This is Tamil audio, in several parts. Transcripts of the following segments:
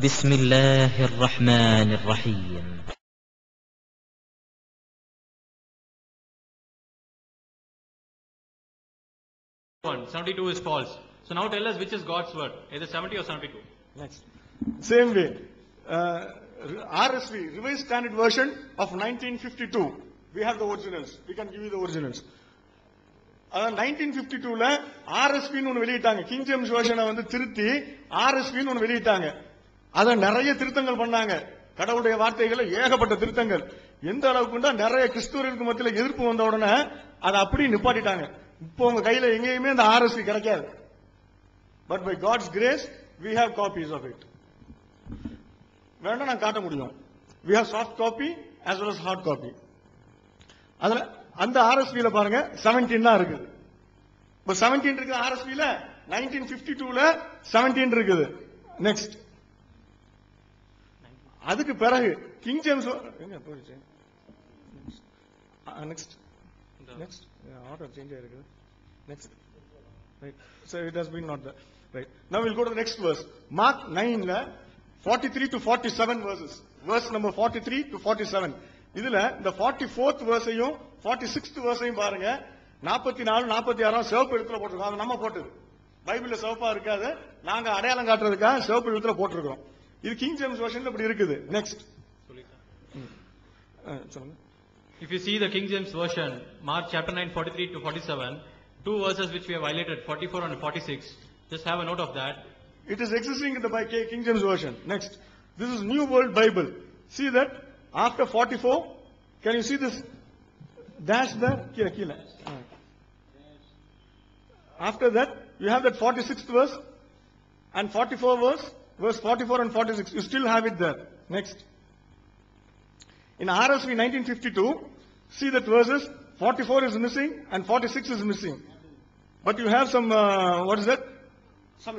بسم الله الرحمن الرحيم. 72 is false. So now tell us which is God's word, either 70 or 72. Next. Same way. RSV, Revised Standard Version of 1952. We have the originals. We can give you the originals. 1952ல RSV ன்னு ஒன்னு வெளியிட்டாங்க. கிங் ஜேம்ஸ் வெர்ஷனை வந்து திருத்தி RSV ன்னு ஒன்னு வெளியிட்டாங்க. அத நிறைய திருத்தங்கள் பண்ணாங்க. கடவுளுடைய வார்த்தைகளை ஏகப்பட்ட திருத்தங்கள். எந்த அளவுக்குன்னா நிறைய கிறிஸ்தவர்களுக்கு மத்தியில எதிர்ப்பு வந்த உடனே அதை அப்படியே நிப்பாட்டிட்டாங்க. இப்போ உங்க கையில எங்கேயுமே அந்த RSV கிடைக்காது. But by God's grace we have copies of it. வேணா நான் காட்ட முடியும். we have soft copy as well as hard copy. அதுல அந்த RSV ல பாருங்க 17 தான் இருக்குது. இப்ப 17 இருக்கு RSV ல 1952ல 17 இருக்குது. நெக்ஸ்ட். அதுக்கு பிறகு கிங் ஜேம்ஸ் எங்க போயிடுச்சு? நெக்ஸ்ட் நெக்ஸ்ட் ஆர்டர் சேஞ்ச் ஆயிருக்கு. Next right. So it has been not there. Right. Now we'll go to the next verse. Mark 9 ல 43 to 47 verses. Verse number 43 to 47. இதுல இந்த 44th verseையும் 46th verseையும் பாருங்க. 44 46 சிவப்பு எழுத்துல போட்டிருக்கோம். அது நம்ம போட்டது. பைபிள்ல சிவப்பா இருக்காது. நாங்க அடையாளம் காட்டுறதுக்காக சிவப்பு எழுத்துல போட்டிருக்கோம். இது கிங் ஜேம்ஸ் வெர்ஷன்ல இப்படி இருக்குது. நெக்ஸ்ட். சொல்லுங்க. If you see the King James version, Mark chapter 9 43 to 47, two verses which we have violated, 44 and 46. Just have a note of that. It is existing in the King James version. Next. This is New World Bible. See that after 44, can you see this dash there? Kila. After that, you have that 46th verse and 44 verse 44 and 46. You still have it there. Next. In RSV 1952, see that verses 44 is missing and 46 is missing. But you have some, what is that? Some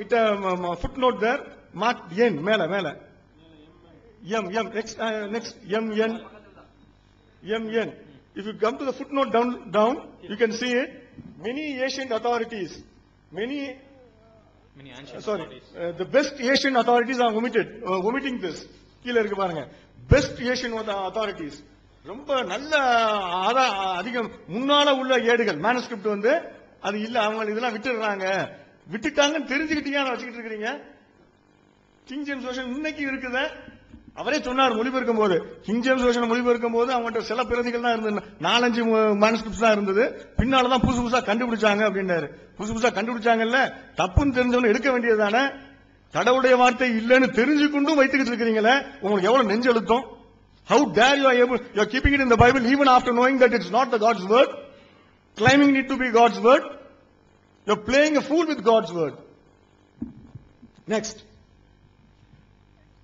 footnote there. Mark N, mela. M. Next. M. If you come to the footnote down, you can see it. Many ancient authorities, the best Asian authorities are omitting this. கீழ இருக்கு பாருங்க. Best Asian authorities. ரொம்ப நல்ல அதிகம் முன்னால உள்ள ஏடுகள் manuscript வந்து அது இல்ல, அவங்க இதெல்லாம் விட்டுட்டாங்கன்னு தெரிஞ்சுக்கிட்டீங்க வச்சுக்கிட்டு இருக்கீங்க. கிங் ஜேம்ஸ் வெர்ஷன் இன்னைக்கு இருக்குது. அவரே சொன்னார் மொழிபெயர்க்கும் போது, கிங் ஜேம்ஸ் வெர்ஷன் மொழிபெயர்க்கும் போது அவங்கள்ட்ட சில பிரதிகள் தான் இருந்தது, 4-5 மேனுஸ்கிரிப்ட்ஸ் தான் இருந்தது. பின்னாலதான் புதுசா கண்டுபிடிச்சாங்க அப்படின்னாரு. புதுசா கண்டுபிடிச்சாங்கல்ல, தப்புன்னு தெரிஞ்சவங்க எடுக்க வேண்டியதுதானே. கடவுளுடைய வார்த்தை இல்லைன்னு தெரிஞ்சுக்கொண்டும் வைத்துக்கிட்டு இருக்கிறீங்களே, உங்களுக்கு எவ்வளவு நெஞ்செழுத்தம். How dare you are keeping it in the Bible even after knowing that it's not the God's word, claiming it to be God's word. You're playing a fool with God's word. Next.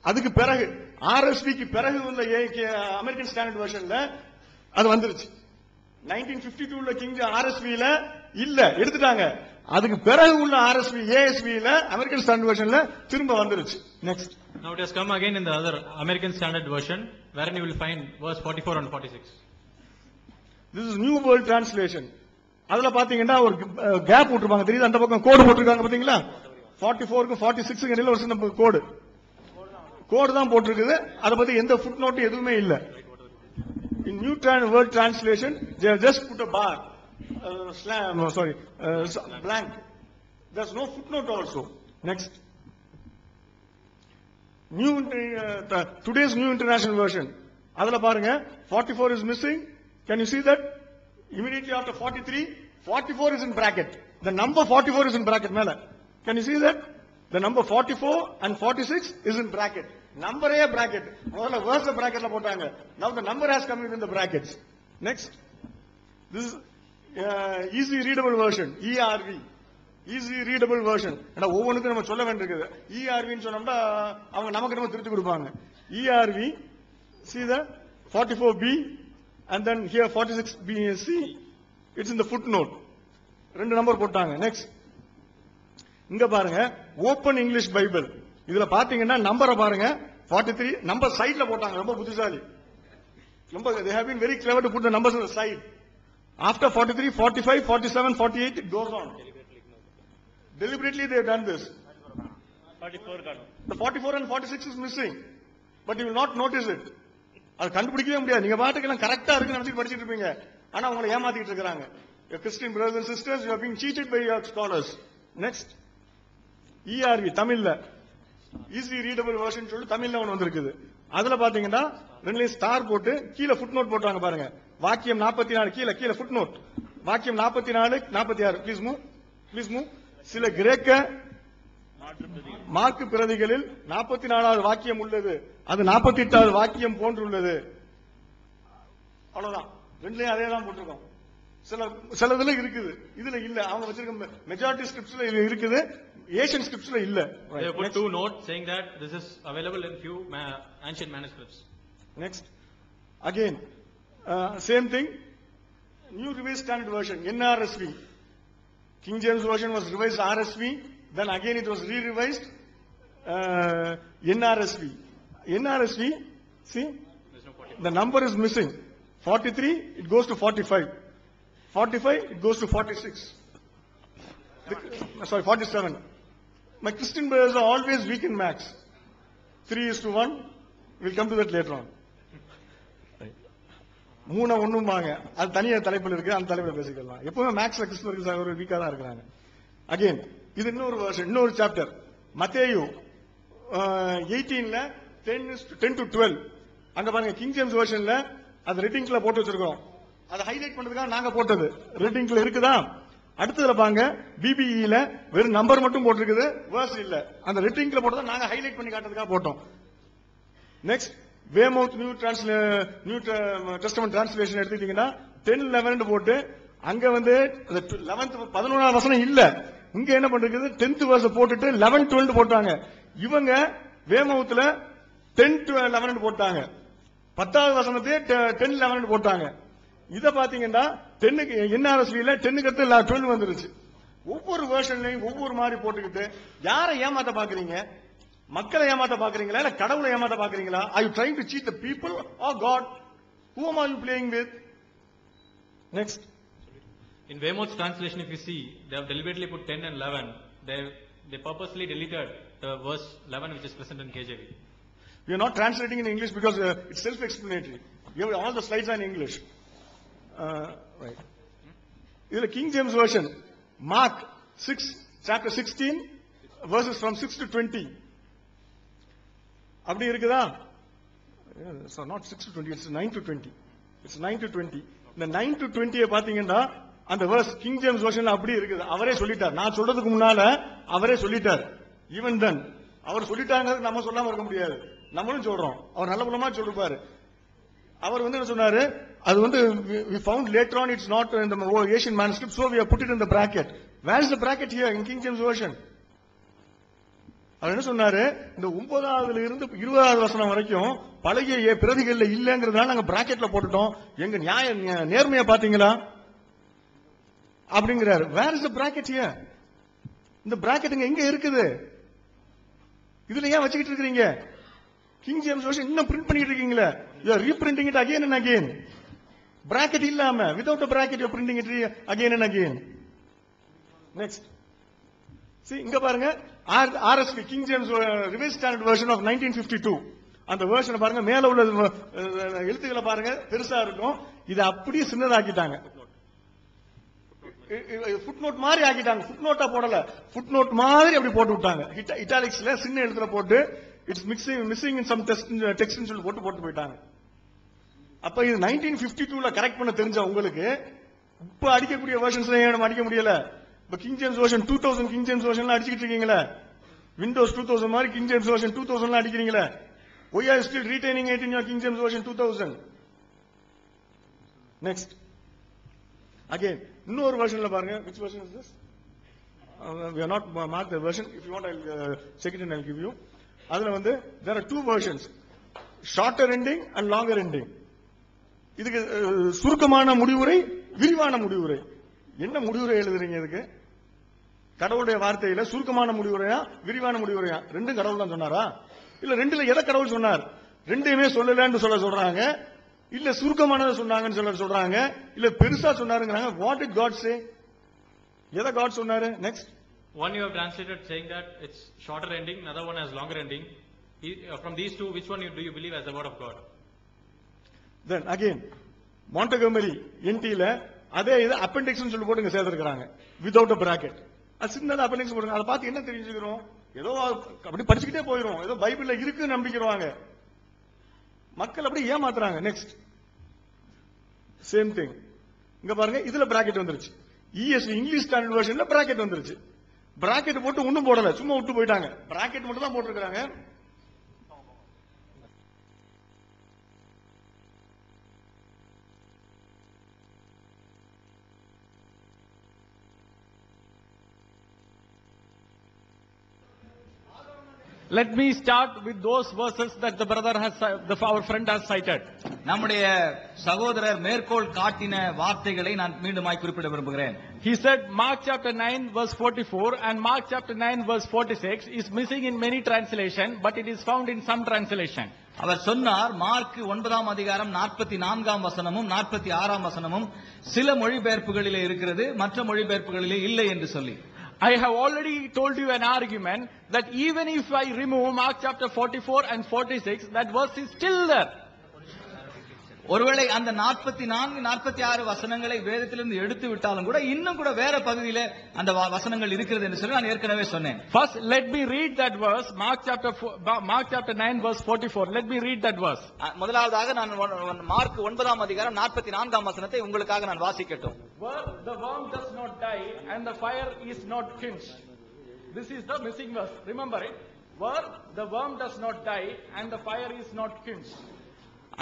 அதுக்கு பிறகு RSVக்கு பிறகு உள்ள அமெரிக்கன் ஸ்டாண்டர்ட் வெர்ஷன்ல அது வந்துருச்சு. 1952ல கிங் RSVல இல்ல, எடுத்துட்டாங்க. அதுக்கு பிறகு உள்ள RSV ASVல அமெரிக்கன் ஸ்டாண்டர்ட் வெர்ஷன்ல திரும்ப வந்துருச்சு. Next. Now it has come again in the other American Standard Version, wherein you will find verse 44 and 46. This is New World Translation. அதுல பாத்தீங்கன்னா ஒரு கேப் விட்டுருப்பாங்க, தெரியுது? அந்த பக்கம் கோடு போட்டிருக்காங்க பாத்தீங்களா? 44க்கும் 46க்கும் இடையில ஒரு சின்ன கோடு தான் போட்டிருக்குது. அதை பத்தி எந்த ஃபுட் நோட் எதுவுமே இல்ல. In New World Translation, they have just put a bar, blank. There's no footnote also. Next. Today's New International Version. அதுல பாருங்க 44 is missing. Can you see that? Immediately after 43, 44 is in bracket. The number 44 is in bracket மேல. Can you see that? The number 44 and 46 is in bracket. Number A bracket. முதல்ல verse bracketல போட்டாங்க. Now the number has come within the brackets. Next. This is easy readable version, ERV. Easy readable version. and ஒவ்வொன்றுக்கும் நம்ம சொல்ல வேண்டியிருக்குது. ERV ன்னு சொன்னோம்னா அவங்க நமக்கு நம்ம திருத்தி கொடுப்பாங்க. ERV, see the 44B and then here 46BC. It's in the footnote. ரெண்டு நம்பர் போட்டாங்க. Next. இங்க பாருங்க, ஓபன் இங்கிலீஷ் பைபிள். இதுல பாத்தீங்கன்னா நம்பரை பாருங்க, 43 நம்பர் சைடுல போட்டாங்க. ரொம்ப புத்திசாலி. they have been very clever to put the numbers on the side. After 43, 45, 47, 48 it goes on. Deliberately they have done this. The 44 and 46 is missing, but you will not notice it. அது கண்டுபிடிக்கவே முடியாது. நீங்க பாட்டுக்கு எல்லாம் கரெக்டா இருக்கு நினைச்சு படிச்சிட்டு இருப்பீங்க. ஆனா உங்களை ஏமாத்திட்டு இருக்காங்க. Your Christian brothers and sisters, you are being cheated by your scholars. Next, ERV தமிழ்ல ஈஸி ரீடபிள் வெர்ஷன் சொல்லி தமிழ்ல ஒன்னு வந்திருக்குது. அதுல பாத்தீங்கன்னா ரெண்டுலயும் ஸ்டார் போட்டு கீழே ஃபுட் நோட் போட்டாங்க பாருங்க. வாக்கியம் 44 கீழே ஃபுட் நோட். வாக்கியம் 44 46. Please move. சில கிரேக்க மார்க்கு பிரதிகளில் 44வது வாக்கியம் உள்ளது, அது 48வது வாக்கியம் போன்றுள்ளது. அவ்வளவுதான். ரெண்டுலயும் அதே தான் போட்டிருக்கோம். சிலதுல இருக்குது, இதுல இல்ல. அவங்க வச்சிருக்க மெஜாரிட்டி ஸ்கிரிப்ட்ஸ்ல இருக்குது, ஏசியன் ஸ்கிரிப்ட்ஸ்ல இல்ல. They put two notes saying that this is available in few ancient manuscripts. Next, again, same thing. New Revised Standard Version, NRSV. King James Version was revised RSV. Then again it was re-revised NRSV. NRSV, see, the number is missing. 43, it goes to 45. 45, it goes to 46. Sorry, 47. My Christian brothers are always weak in maths. 3:1. We'll come to that later on. 3:1 அது தனியா தலைப்பில் இருக்கு, அந்த தலைப்பில் பேசிக்கலாம். எப்பவுமே மேக்ஸ்ல கிறிஸ்துவர்கள் ஒரு வீக்கா தான் இருக்கிறாங்க. அகைன் இது இன்னொரு வருஷம், இன்னொரு சாப்டர். மத்தேயு 18ல 10 to 12. அங்க பாருங்க, கிங் ஜேம்ஸ் வெர்ஷன்ல அது ரெட்டிங்ல போட்டு வச்சிருக்கோம். அதை ஹைலைட் பண்றதுக்காக நாங்க போட்டது. ரெட்டிங்ல இருக்குதா? அடுத்ததுல பாருங்க, பிபிஇல வெறும் நம்பர் மட்டும் போட்டிருக்குது, வேர்ஸ் இல்ல. அந்த ரெட்டிங்ல போட்டதை நாங்க ஹைலைட் பண்ணி காட்டுறதுக்காக போட்டோம். நெக்ஸ்ட், வேமவுத் நியூ டெஸ்டமென்ட் டிரான்ஸ்லேஷன் எடுத்துக்கிட்டீங்கன்னா 10:11 போட்டு அங்க வந்து 11வது வசனம் இல்ல. இங்க என்ன பண்றது, 10th verse போட்டுட்டு 11-12 போட்டாங்க. இவங்க வேமவுத்துல 10-11 போட்டாங்க. 10வது வசனத்தை 10-11 போட்டாங்க. இத பாத்தீங்கன்னா 10க்கு NRSVல 10க்கு அடுத்து 12 வந்துருச்சு. ஒவ்வொரு வெர்ஷன்லயும் ஒவ்வொரு மாதிரி போட்டுக்கிட்டு யாரை ஏமாத்த பாக்குறீங்க? மக்களை ஏமாத்த பாக்குறீங்களா, இல்ல கடவுளை ஏமாத்த பாக்குறீங்களா? Are you trying to cheat the people or God? Whom are you playing with? Next. In Weymouth's translation, if you see, they have deliberately put 10 and 11. They purposely deleted the verse 11 which is present in KJV. We are not translating in English because it's self-explanatory. All the slides are in English. Right. This is the King James Version. Mark 6, chapter 16, verses from 6 to 20. அப்படி இருக்குதா? So not 6 to 20, it's 9 to 20. It's 9 to 20. இந்த 9 to 20 பாத்தீங்கன்னா அந்த verse கிங் ஜேம்ஸ் வெர்ஷன்ல அப்படி இருக்குது. அவரே சொல்லிட்டார். நான் சொல்றதுக்கு முன்னால அவரே சொல்லிட்டார். ஈவன் தென் அவர் சொல்லிட்டாங்க, நம்ம சொல்லாம இருக்க முடியாது. நம்மளும் சொல்றோம். அவர் நல்ல குணமா சொல்லிருப்பாரு. அவர் வந்து என்ன சொன்னாரு, அது வந்து we found later on it's not in the Asian manuscript, so we have put it in the bracket. Where is the bracket here in King James Version? அவர் என்ன சொன்னாரு, இந்த 9வதுல இருந்து 20வது வசனம் வரைக்கும் பழைய பிரதிகள்ல இல்லங்கிறதுனால நாங்க பிராக்கெட்ல போட்டுட்டோம். எங்க நேர்மையா பாத்தீங்களா அப்படிங்கிறாரு. Where is the bracket here? இந்த பிராக்கெட் எங்க இருக்குது? இதுல ஏன் வச்சுக்கிட்டு இருக்கீங்க? கிங் ஜேம்ஸ் வெர்ஷன் இன்னும் பிரிண்ட் பண்ணிட்டு இருக்கீங்களா? you are reprinting it again and again. bracket இல்லாம, without a bracket you are printing it again and again. Next, see இங்க பாருங்க, RSV King James Revised Standard Version of 1952. அந்த வெர்ஷன் பாருங்க, மேல உள்ள எழுத்துக்களை பாருங்க, பெருசா இருக்கும். இதை அப்படியே சின்னதாக்கிட்டாங்க. ஃபுட் நோட் மாதிரி ஆக்கிட்டாங்க. ஃபுட் நோட்டா போடல, ஃபுட் நோட் மாதிரி அப்படி போட்டு விட்டாங்க. இட்டாலிக்ஸ்ல சின்ன எழுத்துல போட்டு இட்ஸ் மிஸ்ஸிங் இன் சம் டெக்ஸ்ட்னு சொல்லி போட்டு போயிட்டாங்க. அப்ப இது 1952ல கரெக்ட் பண்ண தெரிஞ்ச உங்களுக்கு இப்ப அடிக்கக்கூடிய வெர்ஷன்ஸ்ல ஏன் அடிக்க முடியல? இப்ப King James version 2000 King James வெர்ஷன்ல அடிச்சிட்டு இருக்கீங்களா? விண்டோஸ் 2000 மாதிரி கிங் ஜேம்ஸ் வெர்ஷன் 2000ல அடிக்கிறீங்களா? Why are you still retaining it in your King James Version 2000? Next. Again, இன்னொரு வெர்ஷன்ல பாருங்க. Which version is this? We are not marked the version. If you want, I'll check it and I'll give you. அதுல வந்து there are two versions, shorter ending and longer ending. இதுக்கு சுருக்கமான முடிவுரை, விரிவான முடிவுரை. என்ன முடிவுரை எழுதுறீங்க இதுக்கு? கடவுளுடைய வார்த்தையில சுருக்கமான முடிவுரையா விரிவான முடிவுரையா? ரெண்டும் கடவுள் தான் சொன்னாரா? இல்ல ரெண்டுல எதை கடவுள் சொன்னார்? ரெண்டையுமே சொல்லலன்னு சொல்றாங்க, இல்ல சுருக்கமானதை சொன்னாங்கன்னு சொல்றாங்க, இல்ல பெருசா சொன்னாருங்கிறாங்க. வாட் டிட் காட் சே? எதை காட் சொன்னாரு? Next, One you have translated saying that it's shorter ending, another one has longer ending. From these two, which one do you believe as the word of God? Then again, Montgomery NT-ல அதே இது appendix-னு சொல்லி போட்டுங்க சேர்த்திருக்காங்க without a bracket. அது சின்னதா appendix போடுங்க. அதை பார்த்து என்ன தெரிஞ்சுக்கிறோம்? ஏதோ அப்படி படிச்சுக்கிட்டே போயிரும். ஏதோ பைபிள்ல இருக்கு நம்பிக்கிறவாங்க. மக்கள் அப்படி ஏமாத்துறாங்க. Next same thing. இங்க பாருங்க, இதுல பிராக்கெட் வந்துருச்சு. ESV இங்கிலீஷ் ஸ்டாண்டர்ட் வெர்ஷன்ல பிராக்கெட் வந்துருச்சு. பிராக்கெட் போட்டு ஒண்ணும் போடல, சும்மா விட்டு போயிட்டாங்க. பிராக்கெட் மட்டும் தான் போட்டுருக்காங்க. Let me start with those verses that the brother has, our friend has cited. நம்முடைய சகோதரர் மேற்கோள் காட்டின வார்த்தைகளை நான் மீண்டுமாய் குறிப்பிட விரும்புகிறேன். He said Mark chapter 9 verse 44 and Mark chapter 9 verse 46 is missing in many translation, but it is found in some translation. அவர் சொன்னார், மார்க் 9ஆம் அதிகாரம் 44ஆம் வசனமும் 46ஆம் வசனமும் சில மொழிபெயர்ப்புகளிலே இருக்கிறது, மற்ற மொழிபெயர்ப்புகளிலே இல்லை என்று சொல்லி. I have already told you an argument that even if I remove Mark chapter 44 and 46, that verse is still there. ஒருவேளை அந்த 44 46 வசனங்களை வேதத்திலிருந்து எடுத்து விட்டாலும் கூட இன்னும் கூட வேற பகுதியில அந்த வசனங்கள் இருக்கிறது என்று சொல்லி நான் ஏற்கனவே சொன்னேன். First let me read that verse, Mark chapter 9 verse 44. Let me read that verse. முதலாவதாக நான் மார்க் 9ஆம் அதிகாரம் 44ஆம் வசனத்தை உங்களுக்காக நான் வாசிக்கட்டும். Where the worm does not die and the fire is not quenched. This is the missing verse. Remember it. Where the worm does not die and the fire is not quenched.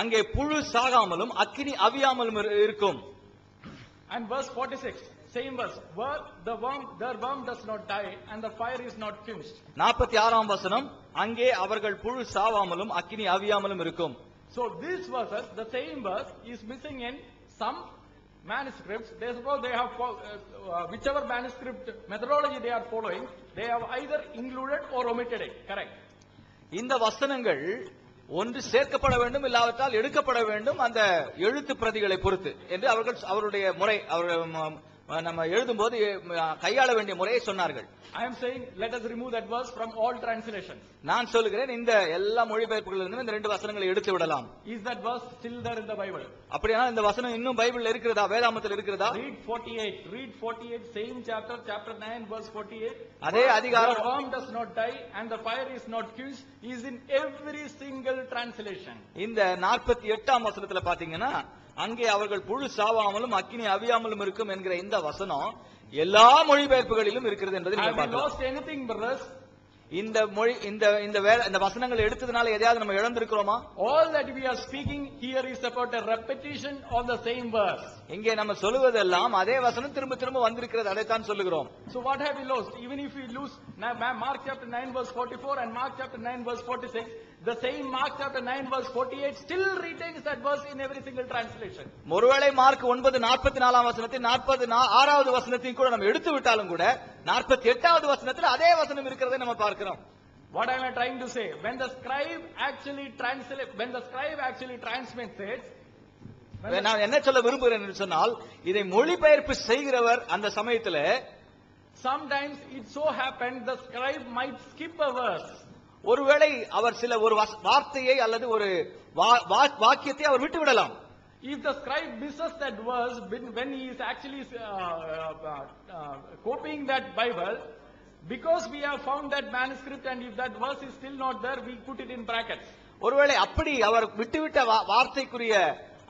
அங்கே புழு சாகாமலும் அக்கினி அவியாமலும் இருக்கும். And verse 46, same verse. Where their worm does not die and the fire is not quenched. 46ஆம் வசனம், அங்கே அவர்கள் புழு சாவாமலும் அக்கினி அவியாமலும் இருக்கும். So these verses, the same verse is missing in some manuscripts. Therefore they have whichever manuscript methodology they are following, they have either included or omitted it. Correct. இந்த வசனங்கள் ஒன்று சேர்க்கப்பட வேண்டும், இல்லாவிட்டால் எடுக்கப்பட வேண்டும் அந்த எழுத்து பிரதிகளை பொறுத்து என்று அவருடைய முறை, நம்ம எழுதும்போது கையாள வேண்டிய முறையை சொன்னார்கள். I am saying let us remove that verse from all translations. நான் சொல்லுகிறேன், இந்த எல்லா மொழிபெயர்ப்புகளிலிருந்தும் இந்த ரெண்டு வசனங்களை எடுத்து விடலாம். Is that verse still there in the Bible? அப்படியானால் இந்த வசனம் இன்னும் பைபிள்ல இருக்கிறதா, வேதாகமத்தில் இருக்கிறதா? Read 48, same chapter 9 verse 48. அதே அதிகாரம். The worm does not die and the fire is not quenched is in every single translation. இந்த 48ஆம் வசனத்துல பாத்தீங்கன்னா, அங்கே அவர்கள் புழு சாவாமலும் அக்கினி அவியாமலும் இருக்கும் என்கிற இந்த வசனம் எல்லா மொழிபெயர்ப்புகளிலும் இருக்கிறது என்பதை நீங்கள் பார்க்கலாம். இந்த மொழி இந்த வசனங்களை எடுத்ததுனால எதையாவது நம்ம இழந்திருக்கிறோமா? All that we are speaking here is about a repetition of the same verse. இங்கே நம்ம சொல்லுவதெல்லாம் அதே வசனம் திரும்ப திரும்ப வந்திருக்கிறது, அதைத்தான் சொல்லுகிறோம். So what have we lost? Even if we lose Mark chapter 9 verse 44 and Mark chapter 9 verse 46, the same Mark chapter 9 verse 48 still retains that verse in every single translation. ஒருவேளை மார்க் 9:44ஆம் வசனத்தை 46வது வசனத்தையும் கூட நம்ம எடுத்து விட்டாலும் கூட 48வது வசனத்தில் அதே வசனம் இருக்கிறதை நம்ம பார்க்கிறோம். What am I trying to say? When the scribe actually transmits it, நான் என்ன சொல்ல விரும்புகிறேன் என்று சொன்னால், இதை மொழிபெயர்ப்பு செய்கிறவர் அந்த சமயத்தில் sometimes it so happened the scribe might skip a verse. ஒருவேளை அவர் சில ஒரு வார்த்தையை அல்லது ஒரு வாக்கியத்தை அவர் விட்டு விடலாம். If the scribe misses that verse when he is actually copying that Bible, because we have found that manuscript and if that verse is still not there, we put it in brackets. ஒருவேளை அப்படி அவர் விட்டுவிட்ட வார்த்தைக்குரிய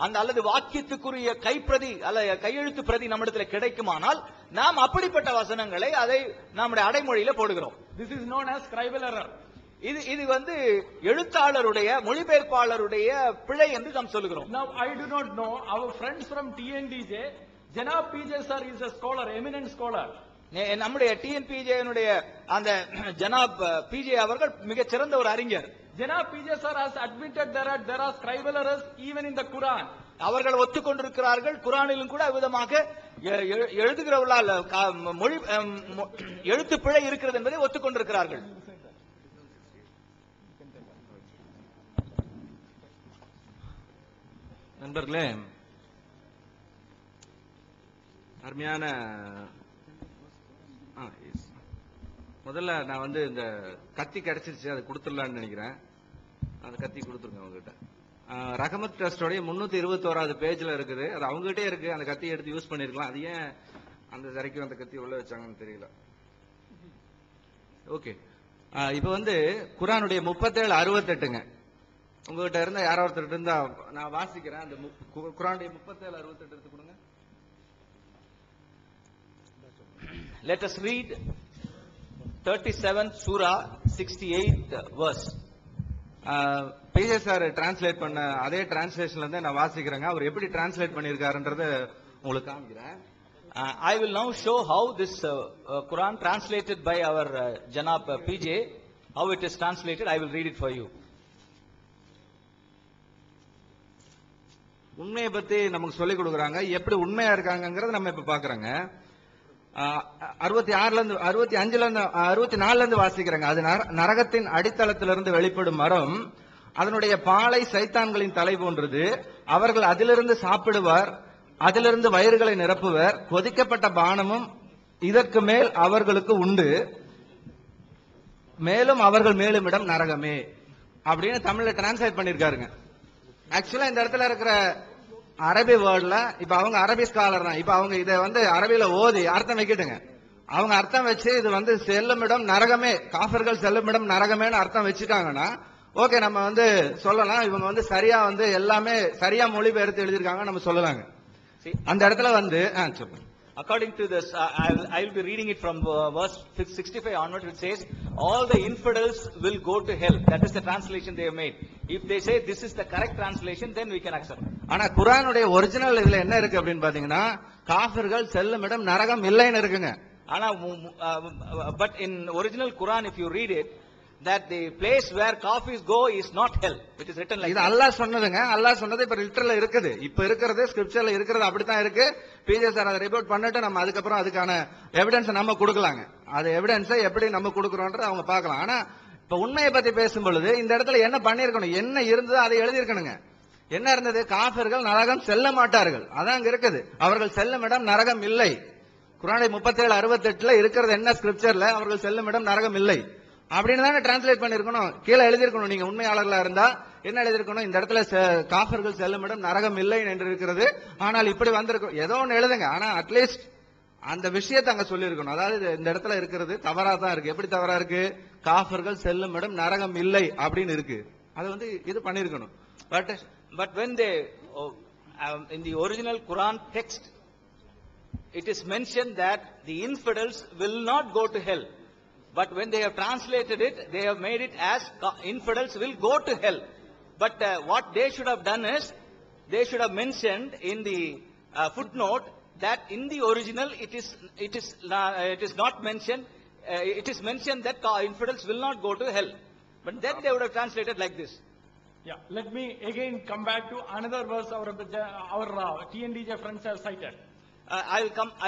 அந்த அல்லது வாக்கியத்துக்குரிய கைப்பிரதி அல்ல கையெழுத்து பிரதி நம்மிடத்தில் கிடைக்குமானால் நாம் அப்படிப்பட்ட வசனங்களை அதை நம்முடைய அடைமொழியில போடுகிறோம். This is known as scribal error. இது எழுத்தாளருடைய மொழிபெயர்ப்பாளருடைய பிழை என்று நாம் சொல்லுகிறோம். Now I do not know, our friends from TNDJ, Janab PJ sir is a scholar, eminent scholar. நம்முடைய TNPJ அந்த ஜனாப் PJ அவர்கள் மிகச் சிறந்த ஒரு அறிஞர். Janab PJ sir has admitted there are scribal errors even in the Quran. அவர்கள் ஒத்துக்கொண்டிருக்கிறார்கள், குரானிலும் கூட விதமாக எழுதுகிறவர்களால் மொழி எழுத்து பிழை இருக்கிறது என்பதை ஒத்துக்கொண்டிருக்கிறார்கள். நண்பர்களே, அருமையான முதல்ல நான் வந்து இந்த கத்தி கிடைச்சிருச்சு, அது கொடுத்துடலான்னு நினைக்கிறேன். அந்த கத்தி கொடுத்துருங்க அவங்ககிட்ட. ரஹமத் ட்ரஸ்டோடைய 321வது பேஜ்ல இருக்குது, அது அவங்ககிட்டே இருக்கு. அந்த கத்தியை எடுத்து யூஸ் பண்ணிருக்கலாம். அது ஏன் அந்த தரைக்கும் அந்த கத்தி உள்ள வச்சாங்கன்னு தெரியல. ஓகே, இப்ப வந்து குர்ஆனுடைய 37:68ங்க. உங்ககிட்ட இருந்தா யாரோ ஒருத்தர் இருந்தா நான் வாசிக்கிறேன். அந்த குர்ஆனுடைய 37:68 எடுத்து கொடுங்க. Let us read 37th Surah 68th verse. PJ sir translate பண்ண அதே டிரான்ஸ்லேஷன்ல இருந்து நான் வாசிக்கிறேங்க. அவர் எப்படி டிரான்ஸ்லேட் பண்ணிருக்காருன்றத உங்களுக்கு காமிக்கிறேன். I will now show how this Quran translated by our Janab PJ, how it is translated. I will read it for you. உண்மையை பத்தி நமக்கு சொல்லிக் கொடுக்குறாங்க, எப்படி உண்மையா இருக்காங்கிறத நம்ம இப்ப பாக்குறோங்க. 64 வாசிக்கிறேங்க. அது நரகத்தின் அடித்தளத்திலிருந்து வெளிப்படும் மரம், அதனுடைய பாலை சைத்தான்களின் தலை போன்றது. அவர்கள் அதிலிருந்து சாப்பிடுவார், அதிலிருந்து வயிறுகளை நிரப்புவர். கொதிக்கப்பட்ட பானமும் இதற்கு மேல் அவர்களுக்கு உண்டு, மேலும் அவர்கள் மேலும் இடம் நரகமே அப்படின்னு தமிழ்ல டிரான்ஸ்லேட் பண்ணிருக்காருங்க. ஆக்சுவலா இந்த இடத்துல இருக்கிற அரபி வேர்ட்ல, இப்ப அவங்க அரபி ஸ்காலர் தான், இப்ப அவங்க இதை வந்து அரபியில ஓதி அர்த்தம் வைக்கிட்டுங்க. அவங்க அர்த்தம் வச்சு இது வந்து செல்லுமிடம் நரகமே, காஃபிர்கள் செல்லுமிடம் நரகமேன்னு அர்த்தம் வச்சுட்டாங்கன்னா ஓகே, நம்ம வந்து சொல்லலாம் இவங்க வந்து சரியா வந்து எல்லாமே சரியா மொழிபெயர்த்து எழுதியிருக்காங்க நம்ம சொல்லலாங்க. அந்த இடத்துல வந்து சொல்லுங்க. According to this, I will be reading it from verse 65 onwards. It says, all the infidels will go to hell. That is the translation they have made. If they say this is the correct translation, then we can accept. ஆனா குர்ஆனுடைய ஒரிஜினல் இதுல என்ன இருக்கு அப்படின்னு பாத்தீங்கன்னா, காஃபிர்கள் செல்லும் இடம் நரகம் இல்லைன்னு இருக்குங்க. ஆனா but in original Quran, if you read it, that the place where kafirs go is not hell. It is written like இது அல்லாஹ் சொன்னதுங்க. அல்லாஹ் சொன்னது இப்ப லிட்டரல்ல இருக்குது. இப்ப இருக்கிறது ஸ்கிரிப்சர்ல இருக்கிறது அப்படித்தான் இருக்கு. பிஜே சார் அதை ரிப்போர்ட் பண்ணிட்டு நம்ம அதுக்கப்புறம் அதுக்கான எவிடன்ஸ் நம்ம கொடுக்கலாங்க. அது எவிடன்ஸை எப்படி நம்ம கொடுக்கறோம்ன்றது அவங்க பார்க்கலாம். ஆனா இப்ப உண்மையை பத்தி பேசும் பொழுது இந்த இடத்துல என்ன பண்ணிருக்கணும், என்ன இருந்ததோ அதை எழுதியிருக்கணுங்க. என்ன இருந்தது? காஃபிர்கள் நரகம் செல்ல மாட்டார்கள், அதான் அங்க இருக்குது. அவர்கள் செல்லும் இடம் நரகம் இல்லை. குர்ஆனுடைய 37:68 இருக்கிறது என்ன ஸ்கிரிப்சர்ல, அவர்கள் செல்லும் இடம் நரகம் இல்லை அப்படின்னு தானே டிரான்ஸ்லேட் பண்ணிருக்கணும். கீழே எழுதியிருக்கணும். நீங்க உண்மையாளர்களா இருந்தா என்ன எழுதிருக்கணும், இந்த இடத்துல காஃபிர்கள் செல்லும் இடம் நரகம் இல்லை என்று இருக்கிறது, ஆனால் இப்படி வந்திருக்கும் ஏதோ ஒன்னு எழுதுங்க. ஆனா அட்லீஸ்ட் அந்த விஷயத்தை அங்க சொல்லியிருக்கணும். அதாவது இந்த இடத்துல இருக்கிறது தவறா தான் இருக்கு. எப்படி தவறா இருக்கு? காஃபிர்கள் செல்லும் இடம் நரகம் இல்லை அப்படின்னு இருக்கு. அது வந்து இது பண்ணிருக்கணும். but when they in the original Quran text, it is mentioned that the infidels will not go to hell. But when they have translated it, they have made it as infidels will go to hell. But what they should have done is, they should have mentioned in the footnote that in the original it is not mentioned. It is mentioned that infidels will not go to hell. But then they would have translated like this. Yeah, let me again come back to another verse our TNDJ friends have cited. I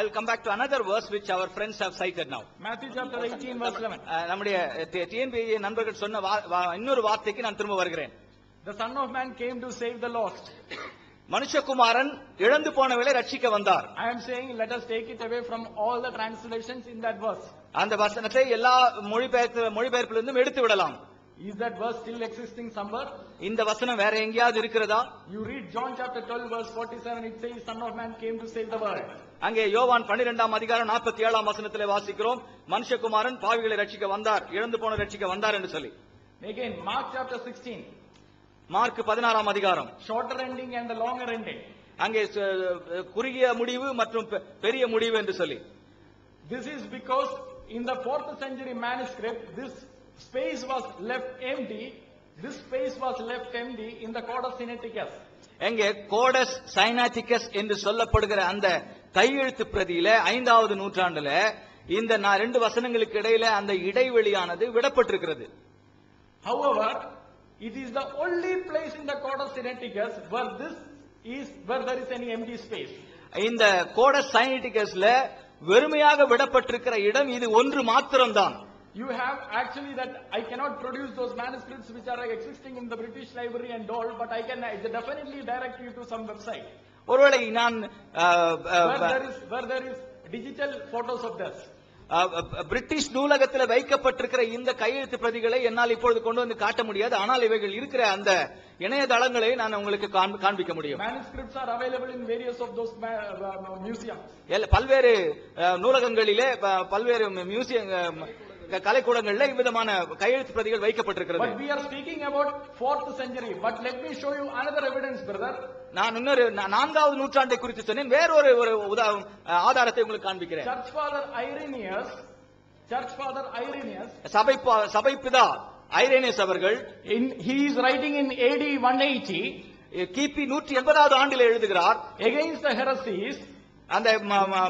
will come back to another verse which our friends have cited now. Matthew chapter 18 verse 11. நம்முடைய TNBJ நண்பர்கள் சொன்ன இன்னொரு வார்த்தைக்கு நான் திரும்ப வருகிறேன். The Son of Man came to save the lost. மனுஷகுமாரன் இழந்து போனவர்களை ரட்சிக்க வந்தார். I am saying let us take it away from all the translations in that verse. அந்த வசனத்தை எல்லா மொழிபெயர்ப்பிலிருந்தும் எடுத்து விடலாம். Is that verse still existing somewhere? இந்த வசனம் வேற எங்கேயாவது இருக்கிறதா? You read John chapter 12 verse 47, it says Son of Man came to save the world. அங்கே யோவான் 12ஆம் அதிகாரம் 47ஆம் வசனத்திலே வாசிக்கிறோம், மனுஷகுமாரன் பாவிகளை ரட்சிக்க வந்தார், இழந்து போன ரட்சிக்க வந்தார் என்று சொல்லி. Again Mark chapter 16. மார்க் 16ஆம் அதிகாரம். Shorter ending and the longer ending. அங்கே குறுகிய முடிவு மற்றும் பெரிய முடிவு என்று சொல்லி. This is because in the 4th century manuscript this space was left empty. This space was left empty in the Codex Sinaiticus. எங்கே கோடஸ் சைனாட்டிகஸ் என்று சொல்லப்படுகிற அந்த கையெழுத்து பிரதியில 5வது நூற்றாண்டுல இந்த ரெண்டு வசனங்களுக்கு இடையில அந்த இடைவெளியானது விடப்பட்டிருக்கிறது. However, it is the only place in the Codex Sinaiticus where there is any empty space. இந்த கோடஸ் சைனாட்டிகஸ்ல வெறுமையாக விடப்பட்டிருக்கிற இடம் இது ஒன்று மாத்திரம்தான். You have actually that I cannot produce those manuscripts which are existing in the British Library and all, but I can definitely direct you to some website. ஒருவேளை நான் where there is digital photos of this. British நூலகத்தில் வைக்கப்பட்டிருக்கிற இந்த கையெழுத்து பிரதிகளை என்னால் இப்பொழுது கொண்டு வந்து காட்ட முடியாது. ஆனால் இவைகள் இருக்கிற அந்த இணையதளங்களை நான் உங்களுக்கு காண்பிக்க முடியும். Manuscripts are available in various of those museums. பல்வேறு நூலகங்களிலே பல்வேறு மியூசியம் கலைக்கூடங்களில் இவ்விதமான கையெழுத்து பிரதிகள் வைக்கப்பட்டிருக்கிறது. But we are speaking about 4th century. But let me show you another evidence, brother. நான் இன்னொரு 4வது நூற்றாண்டை குறித்து சொன்னேன். வேறொரு ஆதாரத்தை உங்களுக்கு காண்பிக்கிறேன். Church father Irenaeus, சபைப்பிதா ஐரேனியஸ் அவர்கள், he is writing in AD 180, கிபி 180வது ஆண்டில் எழுதுகிறார். against the heresies, அந்த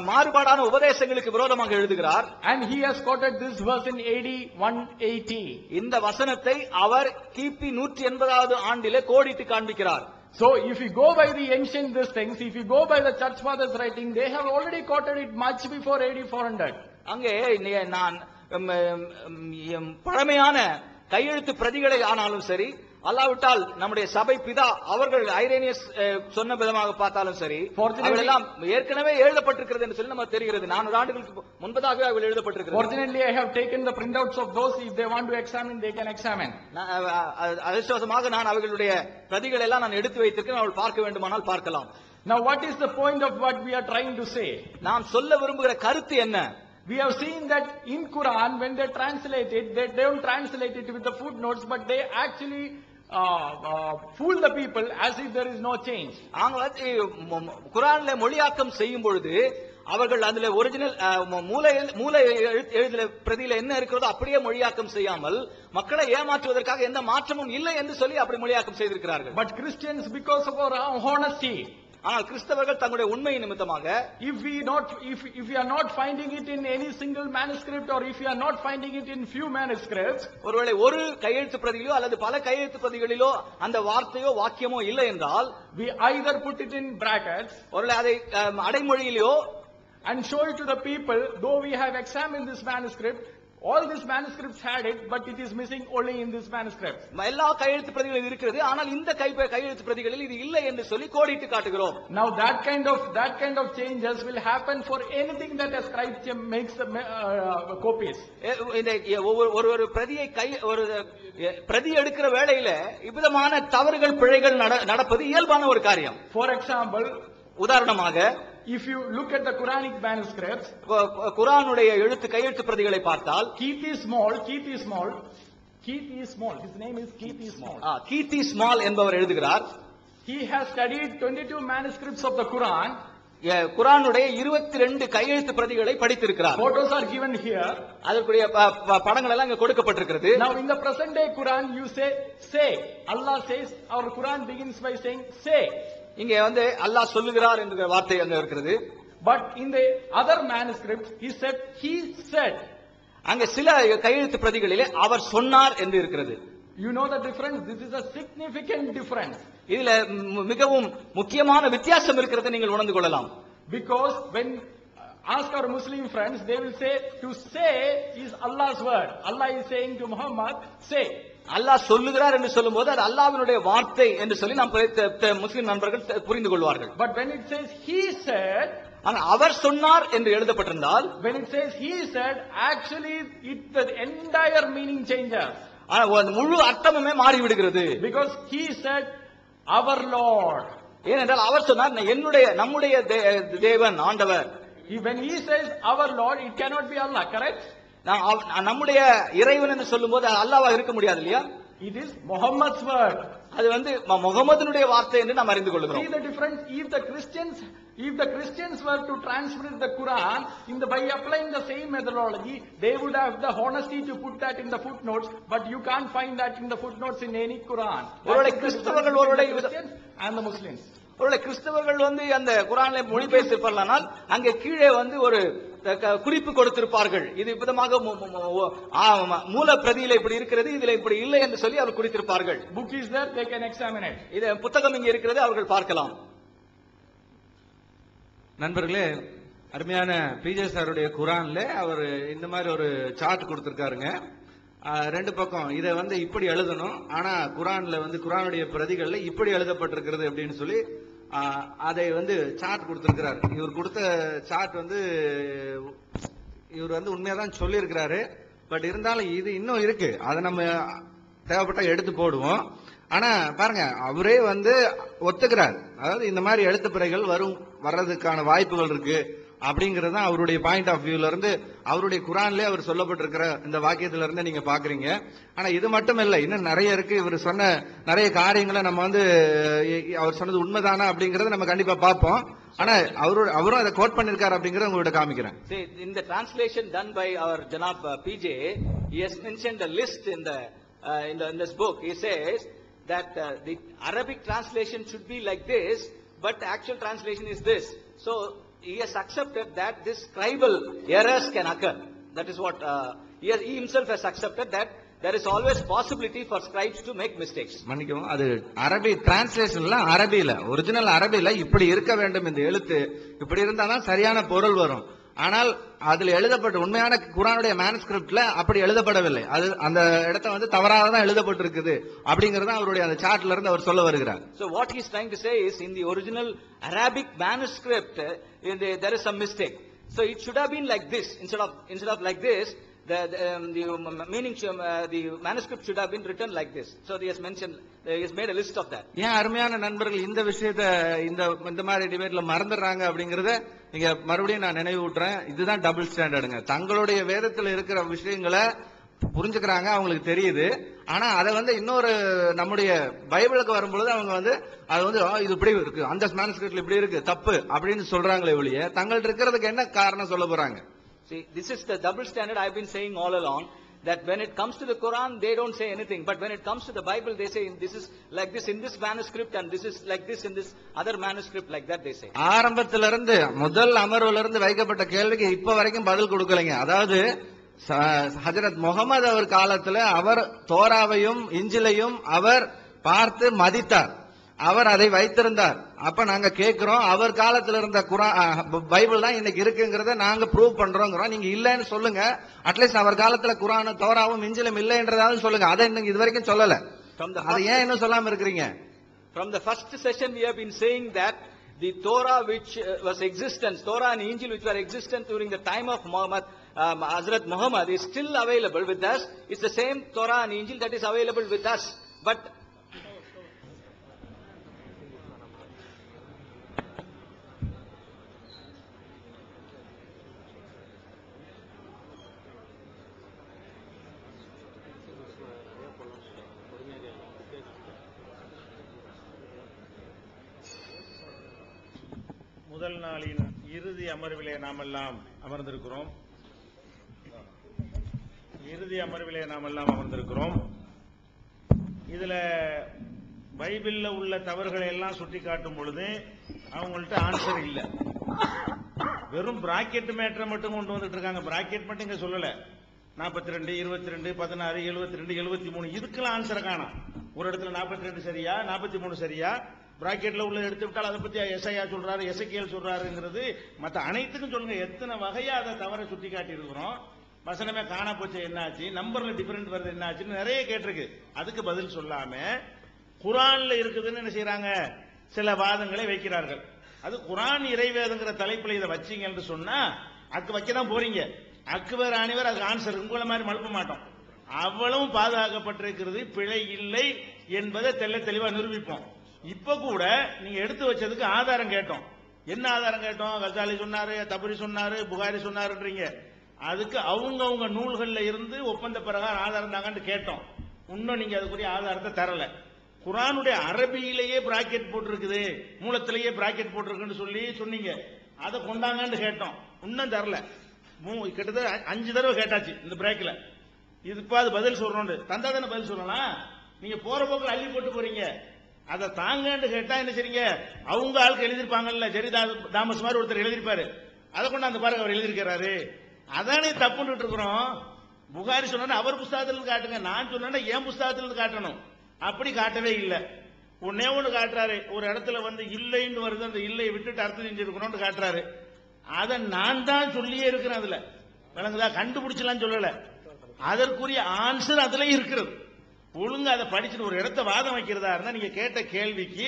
மாறுபாடான உபதேசங்களுக்கு விரோதமாக எழுதுகிறார். and he has quoted this verse in AD 180. இந்த வசனத்தை அவர் கிபி 180வது ஆண்டிலே கோடிட்டு காண்பிக்கிறார். So if you go by the ancient these things, if you go by the church fathers writing, they have already quoted it much before AD 400. அங்கே நான் பழமையான கையெழுத்து பிரதிகளை ஆனாலும் சரி, அல்லாவிட்டால் நம்முடைய சபை பிதா அவர்கள் ஐரேனியஸ் சொன்ன விதமாக பார்த்தாலும் சரி, அவர்களெல்லாம் ஏற்கனவே எழுதப்பட்டிருக்கிறது என்று சொல்லி நமக்கு தெரிகிறது. 400 ஆண்டுகளுக்கு முன்பதாகவே அவர்கள் எழுதப்பட்டிருக்கிறது. Fortunately, I have taken the printouts of those. If they want to examine, they can examine. அதிர்ஷ்டவசமாக நான் அவர்களுடைய பிரதிகளை எல்லாம் நான் எடுத்து வைத்திருக்கிறேன். அவர்கள் பார்க்க வேண்டுமானால் பார்க்கலாம். Now, what is the point of what we are trying to say? நாம் சொல்ல விரும்புகிற கருத்து என்ன? We have seen that in Quran, when they translate it, they don't translate it with the footnotes, but they actually fool the people as if there is no change. குர்ஆனிலே மொழியாக்கம் செய்யும் பொழுது அவர்கள் அதுல ஒரிஜினல் மூல எழுதின பிரதியில என்ன இருக்கிறதோ அப்படியே மொழியாக்கம் செய்யாமல் மக்களை ஏமாற்றுவதற்காக எந்த மாற்றமும் இல்லை என்று சொல்லி அப்படி மொழியாக்கம் செய்திருக்கிறார்கள். But Christians, because of our honesty, ஆனால் கிறிஸ்தவர்கள் தங்களுடைய உண்மை நிமித்தமாக, if we are not finding it in any single manuscript, or if we are not finding it in few manuscripts, ஒருவேளை ஒரு கையெழுத்து பிரதியிலோ அல்லது பல கையெழுத்து பிரதிகளிலோ அந்த வார்த்தையோ வாக்கியமோ இல்லை என்றால், we either put it in brackets, ஒருவேளை அதை அடைமொழியிலோ and show it to the people, though we have examined this manuscript, all these manuscripts had it, but it is missing only in this manuscript. எல்லா கையெழுத்து பிரதிகளும் இருக்கிறது, ஆனால் இந்த கையெழுத்து பிரதிகளில் இது இல்லை என்று சொல்லி கோடிட்டு காட்டுகிறோம். Now that kind of changes will happen for anything that a scribe makes copies. இந்த ஒரு பிரதி எடுக்கிற வேளையில இவ்விதமான தவறுகள் பிழைகள் நடப்பது இயல்பான ஒரு காரியம். For example, உதாரணமாக, if you look at the Quranic manuscripts, குர்ஆனுடைய கையெழுத்து பிரதிகளை பார்த்தால், Keith is small, his name is Keith Small. Keith Small என்பவர் எழுதுகிறார். He has studied 22 manuscripts of the Quran. குர்ஆனுடைய 22 கையெழுத்து பிரதிகளை படித்திருக்கிறார். Photos are given here. அதற்குரிய படங்கள் எல்லாம் இங்க கொடுக்கப்பட்டிருக்கிறது. Now in the present day Quran, you say, Allah says, our Quran begins by saying say. இங்க அல்லாஹ் சொல்லுகிறார் என்கிற வார்த்தை அங்க இருக்கிறது. But in the other manuscripts, he said. அங்க சில கையெழுத்து பிரதிகளிலே அவர் சொன்னார் என்று இருக்கிறது. You know the difference? This is a significant difference. இதுல மிகவும் முக்கியமான வித்தியாசம் இருக்கிறதை நீங்கள் உணர்ந்து கொள்ளலாம். Because when ask our Muslim friends, they will say, to say is Allah's word. Allah is saying to Muhammad, say. அல்லாஹ் சொல்லுகிறார் என்று சொல்லும்போது அது அல்லாஹ்வினுடைய வார்த்தை என்று சொல்லி நாம் முஸ்லிம் நண்பர்கள் புரிந்து கொள்வார்கள். But when it says he said, அவர் சொன்னார் என்று எழுதப்பட்டிருந்தால், when it says he said, actually the entire meaning changes. முழு அர்த்தமுமே மாறிவிடுகிறது. Because he said our Lord. ஏனென்றால் அவர் சொன்னார் நம்முடைய தேவன் ஆண்டவர். When he says our Lord, it cannot be Allah, correct? நம்முடைய இறைவன் என்று சொல்லும்போது அல்லாஹ்வா இருக்க முடியாது இல்லையா? It is Muhammad's word. அது முகமதுனுடைய வார்த்தை என்று நாம் அறிந்து கொள்கிறோம். See the difference? If the Christians were to transmit the Quran by applying the same methodology, they would have the honesty to put that in the footnotes, but you can't find that in the footnotes in any Quran. ஒருவேளை கிறிஸ்தவர்கள் and the Muslims. ஒருவேளை கிறிஸ்தவர்கள் அந்த குர்ஆனிலே மொழிபெயர்த்திருப்பார்கள், அங்கே கீழே ஒரு குறிப்பு கொடுத்திருப்பார்கள். இது விதமாக மூல பிரதியில இப்படி இருக்கிறது, இதுல இப்படி இல்லை என்று சொல்லி அவர் குறித்திருப்பார்கள். Book is there, they can examine it. இது புத்தகம் இங்க இருக்கிறது, அவர்கள் பார்க்கலாம். நண்பர்களே, அருமையான பிஜே சாருடைய குர்ஆன்ல அவர் இந்த மாதிரி ஒரு சார்ட் கொடுத்திருக்காருங்க. ரெண்டு பக்கம் இதை இப்படி எழுதணும், ஆனா குர்ஆன்ல குர்ஆனுடைய பிரதிகள்ல இப்படி எழுதப்பட்டிருக்கிறது அப்படின்னு சொல்லி அதை சார்ட் கொடுத்திருக்கிறார். இவர் கொடுத்த சார்ட் இவர் வந்து உண்மையாதான் சொல்லி இருக்கிறாரு. பட் இருந்தாலும் இது இன்னும் இருக்கு, அதை நம்ம தேவைப்பட்ட எடுத்து போடுவோம். ஆனா பாருங்க, அவரே வந்து ஒத்துக்கிறார், அதாவது இந்த மாதிரி எழுத்து பிழைகள் வர்றதுக்கான வாய்ப்புகள் இருக்கு அப்படிங்கறது தான் அவருடைய பாயிண்ட் ஆஃப் வியூல இருந்து, அவருடைய குரான்லயே அவர் சொல்லப்பட்டிருக்கிற இந்த வாக்கியத்துல இருந்து நீங்க பாக்குறீங்க. ஆனா இது மட்டும் இல்ல, இன்னும் நிறைய இருக்கு. இவர் சொன்ன நிறைய காரியங்களை நம்ம வந்து அவர் சொன்னது உண்மைதானா அப்படிங்கறத நம்ம கண்டிப்பா பார்ப்போம். ஆனா அவரும் அதை கோட் பண்ணிருக்காரு அப்படிங்கறத உங்கள்கிட்ட காமிக்கிறேன். In the translation done by our Janab PJ, he has mentioned a list in this book. He says that the Arabic translation should be like this, but the actual translation is this. So he has accepted that this scribal errors can occur. That is what he himself has accepted, that there is always possibility for scribes to make mistakes. மன்னிக்கவும், அது அரபி டிரான்ஸ்லேஷன்ல, அரபியில ஒரிஜினல் அரபியில இப்படி இருக்க வேண்டும், இந்த எழுத்து இப்படி இருந்தாதான் சரியான பொருள் வரும். ஆனால் அதுல எழுதப்பட்ட உண்மையான குர்ஆனுடைய மேனுஸ்கிரிப்ட்ல அப்படி எழுதப்படவில்லை. அது அந்த இடத்தை வந்து தவறாக தான் எழுதப்பட்டிருக்குது அப்படிங்கறத அவருடைய அந்த சார்ட்ல இருந்து அவர் சொல்ல வருகிறார். So what he is trying to say is, in the original Arabic manuscript there is some mistake. So it should have been like this instead of like this. The meaning, the manuscript should have been written like this. So he has mentioned, he has made a list of that. ஏன் அருமையான நண்பர்கள் இந்த விஷயத்தை இந்த மாதிரி டிபேட்ல மறந்துடுறாங்க அப்படிங்கறத நீங்க மறுபடியும் நான் நினைவூட்டுறேன். இதுதான் டபுள் ஸ்டாண்டர்டுங்க. தங்களுடைய வேதத்துல இருக்கிற விஷயங்களை புரிஞ்சுக்கிறாங்க, அவங்களுக்கு தெரியுது. ஆனா அதை வந்து இன்னொரு நம்முடைய பைபிளுக்கு வரும்பொழுது அவங்க வந்து அது வந்து இது இப்படி இருக்கு, அந்த மேனுஸ்கிரிப்ட்ல இப்படி இருக்கு, தப்பு அப்படின்னு சொல்றாங்களே ஒழிய தங்கள்ட்ட இருக்கிறதுக்கு என்ன காரணம் சொல்ல போறாங்க? See, this is the double standard I've been saying all along, that when it comes to the Quran, they don't say anything. But when it comes to the Bible, they say this is like this in this manuscript and this is like this in this other manuscript, like that they say. ஆரம்பத்திலிருந்து முதல் அமர்வுல இருந்து வைக்கப்பட்ட கேள்விக்கு இப்ப வரைக்கும் பதில் கொடுக்கலைங்க. அதாவது ஹஜரத் முகமது அவர் காலத்துல அவர் தோராவையும் இஞ்சிலையும் அவர் பார்த்து மதித்தார், அவர் அதை வைத்திருந்தார். அப்ப நாங்க கேட்கிறோம், அவர் காலத்துல இருந்த பைபிள் தான் இன்னைக்கு இருக்குங்கிறத நாங்க ப்ரூவ் பண்றோங்கிறோம். நீங்க இல்லன்னு சொல்லுங்க, அட்லீஸ்ட் அவர் காலத்துல குர்ஆன் தௌராவும் இஞ்சிலும் இல்லைன்றதாவது சொல்லுங்க. அதை இன்னைக்கு இது வரைக்கும் சொல்லல. அதை ஏன் இன்னும் சொல்லாம இருக்கிறீங்க? From the first session we have been saying that the Torah which was existent, Torah and Injil which were existent during the time of Muhammad, Hazrat Muhammad, is still available with us. It's the same Torah and Injil that is available with us. But முதல் நாளின் இறுதி அமர்விலே நாமெல்லாம் அமர்ந்திருக்கிறோம். இதுல பைபிள்ல உள்ள தவறுகளை எல்லாம் சுட்டி காட்டும் பொழுது அவங்கள்ட்ட ஆன்சர் இல்ல. வெறும் பிராக்கெட் மேட்டரை மட்டும் கொண்டு வந்துட்டு இருக்காங்க. பிராக்கெட் மட்டும் இங்க சொல்லல. 42, 22, 16, 72, 73 இதுக்கெல்லாம் ஆன்சரை காணோம். ஒரு இடத்துல 42 சரியா, 43 சரியா, பிராக்கெட்ல உள்ள எடுத்து விட்டால் அதை பத்தி எஸ்ஐயா சொல்றாரு, எசேக்கியேல் சொல்றாருங்கிறது மற்ற அனைத்துக்கும் சொல்லுங்க. எத்தனை வகையா அதை தவற சுட்டி காட்டி இருக்கிறோம். வசனமே காண போச்சு என்னாச்சு, நம்பர்ல டிஃபரெண்ட் வருது என்னாச்சுன்னு நிறைய கேட்டிருக்கு. அதுக்கு பதில் சொல்லாம குர்ஆன்ல இருக்குதுன்னு என்ன செய்யறாங்க, சில வாதங்களை வைக்கிறார்கள். அது குர்ஆன் இறைவேதங்கிற தலைப்புல இதை வச்சீங்கன்னு சொன்னா அக்கு வைக்கதான் போறீங்க. அக்குவர் அணிவர் அதுக்கு ஆன்சர் உங்களை மாதிரி மழுப்ப மாட்டோம். அவ்வளவும் பாதுகாக்கப்பட்டிருக்கிறது, பிழை இல்லை என்பதை தெளிவா நிரூபிப்போம். இப்ப கூட நீங்க எடுத்து வச்சதுக்கு ஆதாரம் கேட்டோம். என்ன ஆதாரம் கேட்டோம்? கசாலி சொன்னாரு, தபரி சொன்னாரு, புகாரி சொன்னாருன்றீங்க. அதுக்கு அவங்க நூல்கள்ல இருந்து ஒப்பந்த பிரகாரம் ஆதாரம் தாங்கன்னு கேட்டோம். இன்னும் நீங்க அதுக்குரிய ஆதாரத்தை தரல. குர்ஆனுடைய அரபியிலேயே பிராக்கெட் போட்டிருக்குது, மூலத்திலேயே பிராக்கெட் போட்டிருக்குன்னு சொன்னீங்க. அதை கொண்டாங்கன்னு கேட்டோம். இன்னும் தரல. கிட்டத்தட்ட 5 தடவை கேட்டாச்சு இந்த பிரேக்ல. இதுப்பா அது பதில் சொல்றோம். தந்தா தானே பதில் சொல்லலாம். நீங்க போற போக்கில் அள்ளி போட்டு போறீங்க. அதை தாங்கன்னு கேட்டா என்ன செய்றீங்க? அவங்க ஆளுக்கு எழுதிருப்பாங்கல்ல, ஜெரி தாமஸ் மாதிரி ஒருத்தர் எழுதிருப்பாரு, அதை கொண்டு அந்த பாருங்க அவர் எழுதிருக்கிறாரு. அதானே தப்புன்னு இருக்கிறோம். புகாரி சொன்னா அவர் புஸ்தகத்திலிருந்து காட்டுங்க, நான் சொன்னா என் புஸ்தகத்திலிருந்து காட்டணும். அப்படி காட்டவே இல்லை. ஒன்னே ஒண்ணு காட்டுறாரு, ஒரு இடத்துல வந்து இல்லைன்னு வருது, அந்த இல்லையை விட்டுட்டு அர்த்தம் செஞ்சிருக்கணும்னு காட்டுறாரு. அதை நான் தான் சொல்லியே இருக்கிறேன். அதுல விளங்குதா? கண்டுபிடிச்சலாம் சொல்லல. அதற்குரிய ஆன்சர் அதுல இருக்கிறது. ஒழுங்கு அதை படிச்சுட்டு ஒரு இடத்த வாதம் வைக்கிறதா இருந்தா நீங்க கேட்ட கேள்விக்கு